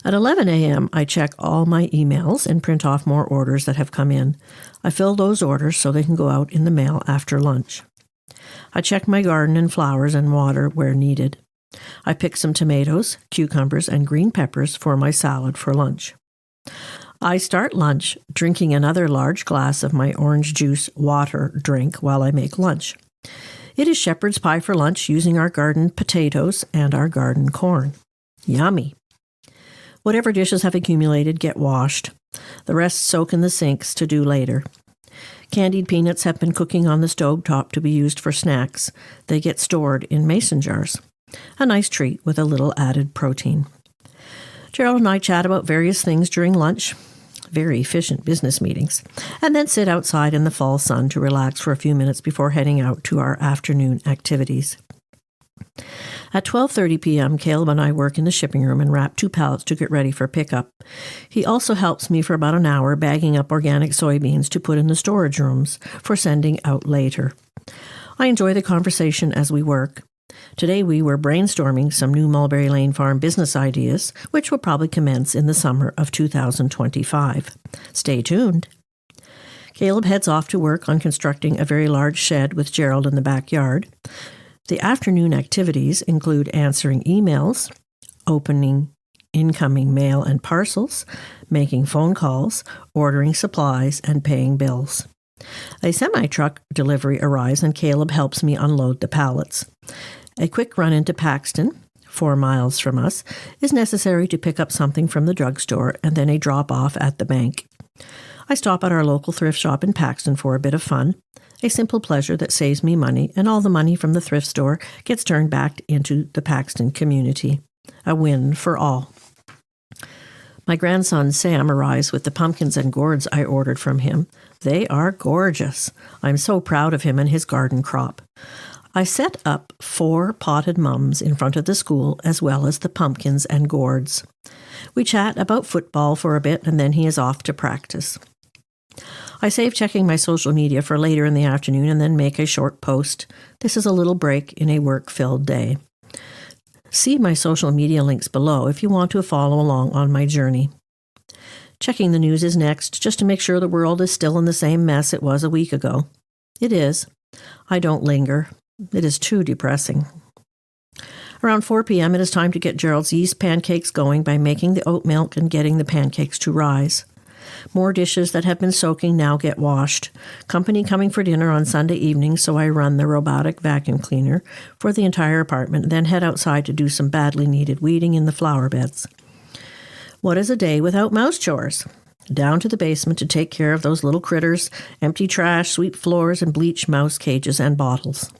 At 11 a.m., I check all my emails and print off more orders that have come in. I fill those orders so they can go out in the mail after lunch. I check my garden and flowers and water where needed. I pick some tomatoes, cucumbers, and green peppers for my salad for lunch. I start lunch drinking another large glass of my orange juice water drink while I make lunch. It is shepherd's pie for lunch using our garden potatoes and our garden corn. Yummy. Whatever dishes have accumulated get washed. The rest soak in the sinks to do later. Candied peanuts have been cooking on the stovetop to be used for snacks. They get stored in mason jars. A nice treat with a little added protein. Gerald and I chat about various things during lunch, very efficient business meetings, and then sit outside in the fall sun to relax for a few minutes before heading out to our afternoon activities. At 12:30 p.m., Caleb and I work in the shipping room and wrap 2 pallets to get ready for pickup. He also helps me for about an hour bagging up organic soybeans to put in the storage rooms for sending out later. I enjoy the conversation as we work. Today we were brainstorming some new Mulberry Lane Farm business ideas, which will probably commence in the summer of 2025. Stay tuned. Caleb heads off to work on constructing a very large shed with Gerald in the backyard. The afternoon activities include answering emails, opening incoming mail and parcels, making phone calls, ordering supplies, and paying bills. A semi-truck delivery arrives and Caleb helps me unload the pallets. A quick run into Paxton, 4 miles from us, is necessary to pick up something from the drugstore and then a drop-off at the bank. I stop at our local thrift shop in Paxton for a bit of fun, a simple pleasure that saves me money, and all the money from the thrift store gets turned back into the Paxton community. A win for all. My grandson Sam arrives with the pumpkins and gourds I ordered from him. They are gorgeous. I'm so proud of him and his garden crop. I set up 4 potted mums in front of the school as well as the pumpkins and gourds. We chat about football for a bit and then he is off to practice. I save checking my social media for later in the afternoon and then make a short post. This is a little break in a work-filled day. See my social media links below if you want to follow along on my journey. Checking the news is next, just to make sure the world is still in the same mess it was a week ago. It is. I don't linger. It is too depressing. Around 4 p.m., it is time to get Gerald's yeast pancakes going by making the oat milk and getting the pancakes to rise. More dishes that have been soaking now get washed. Company coming for dinner on Sunday evening, so I run the robotic vacuum cleaner for the entire apartment, then head outside to do some badly needed weeding in the flower beds. What is a day without mouse chores? Down to the basement to take care of those little critters, empty trash, sweep floors, and bleach mouse cages and bottles.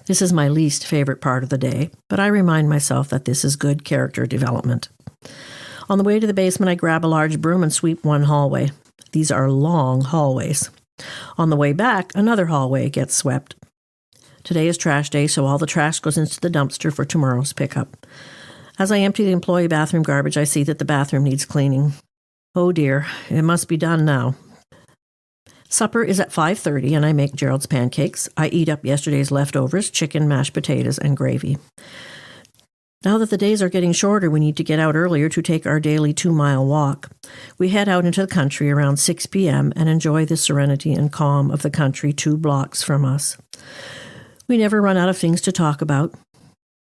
This is my least favorite part of the day, but I remind myself that this is good character development. On the way to the basement, I grab a large broom and sweep one hallway. These are long hallways. On the way back, another hallway gets swept. Today is trash day, so all the trash goes into the dumpster for tomorrow's pickup. As I empty the employee bathroom garbage, I see that the bathroom needs cleaning. Oh dear, it must be done now. Supper is at 5:30 and I make Gerald's pancakes. I eat up yesterday's leftovers, chicken, mashed potatoes, and gravy. Now that the days are getting shorter, we need to get out earlier to take our daily 2-mile walk. We head out into the country around 6 p.m. and enjoy the serenity and calm of the country 2 blocks from us. We never run out of things to talk about.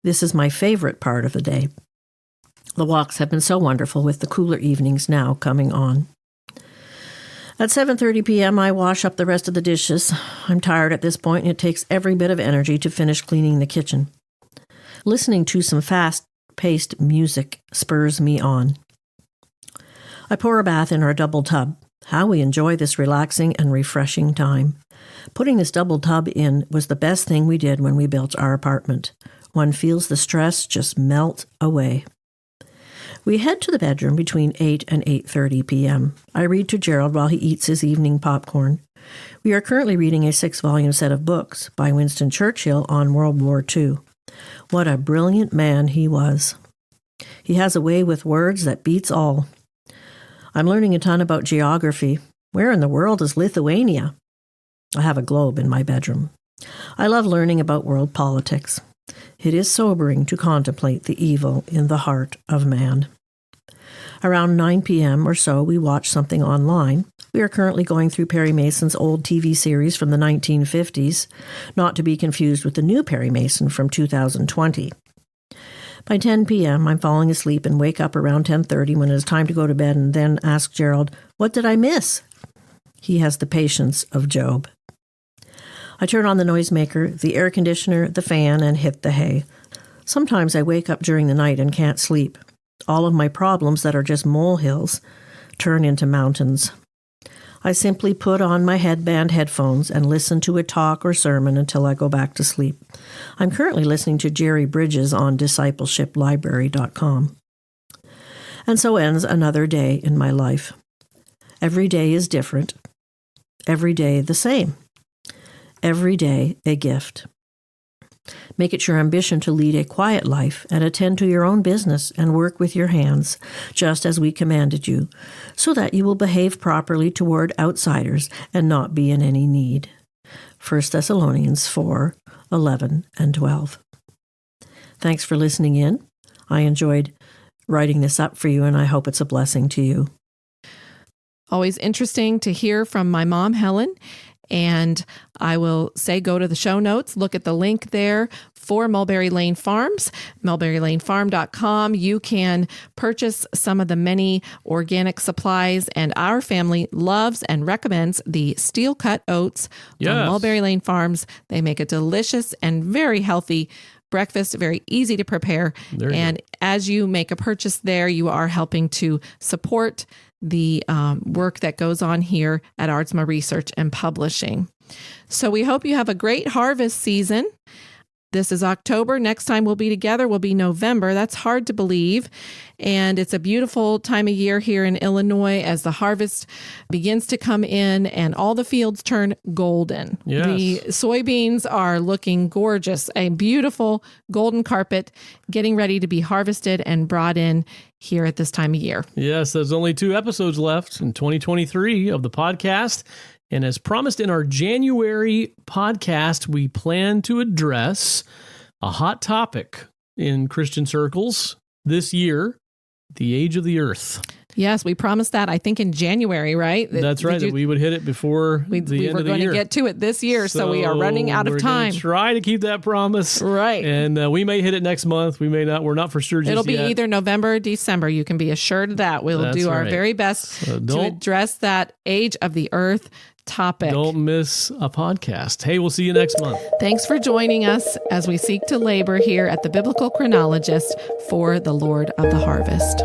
This is my favorite part of the day. The walks have been so wonderful with the cooler evenings now coming on. At 7:30 p.m., I wash up the rest of the dishes. I'm tired at this point, and it takes every bit of energy to finish cleaning the kitchen. Listening to some fast-paced music spurs me on. I pour a bath in our double tub. How we enjoy this relaxing and refreshing time. Putting this double tub in was the best thing we did when we built our apartment. One feels the stress just melt away. We head to the bedroom between 8 and 8:30 p.m. I read to Gerald while he eats his evening popcorn. We are currently reading a 6-volume set of books by Winston Churchill on World War II. What a brilliant man he was. He has a way with words that beats all. I'm learning a ton about geography. Where in the world is Lithuania? I have a globe in my bedroom. I love learning about world politics. It is sobering to contemplate the evil in the heart of man. Around 9 p.m. or so, we watch something online. We are currently going through Perry Mason's old TV series from the 1950s, not to be confused with the new Perry Mason from 2020. By 10 p.m., I'm falling asleep and wake up around 10:30 when it is time to go to bed and then ask Gerald, "What did I miss?" He has the patience of Job. I turn on the noisemaker, the air conditioner, the fan, and hit the hay. Sometimes I wake up during the night and can't sleep. All of my problems that are just molehills turn into mountains. I simply put on my headband headphones and listen to a talk or sermon until I go back to sleep. I'm currently listening to Jerry Bridges on discipleshiplibrary.com. And so ends another day in my life. Every day is different. Every day the same. Every day a gift. Make it your ambition to lead a quiet life and attend to your own business and work with your hands, just as we commanded you, so that you will behave properly toward outsiders and not be in any need. 1 Thessalonians 4:11 and 12. Thanks for listening in. I enjoyed writing this up for you, and I hope it's a blessing to you. Always interesting to hear from my mom, Helen. And I will say, go to the show notes, look at the link there for Mulberry Lane Farms, mulberrylanefarm.com. You can purchase some of the many organic supplies, and our family loves and recommends the steel-cut oats from Mulberry Lane Farms. They make a delicious and very healthy breakfast, very easy to prepare. And as you make a purchase there, you are helping to support the work that goes on here at Aardsma Research and Publishing. So we hope you have a great harvest season. This is October. Next time we'll be together will be November. That's hard to believe. And it's a beautiful time of year here in Illinois as the harvest begins to come in and all the fields turn golden. Yes. The soybeans are looking gorgeous, a beautiful golden carpet getting ready to be harvested and brought in here at this time of year. Yes, there's only 2 episodes left in 2023 of the podcast. And as promised in our January podcast, we plan to address a hot topic in Christian circles this year, the age of the earth. Yes, we promised that, I think, in January, right? That's right, that we would hit it before the end of the year. We were going to get to it this year, so we are running out of time. We're try to keep that promise. Right. And we may hit it next month. We may not. We're not for sure just yet. It'll be either November or December. You can be assured of that. We'll do our very best to address that age of the earth topic. Don't miss a podcast. Hey, we'll see you next month. Thanks for joining us as we seek to labor here at the Biblical Chronologist for the Lord of the Harvest.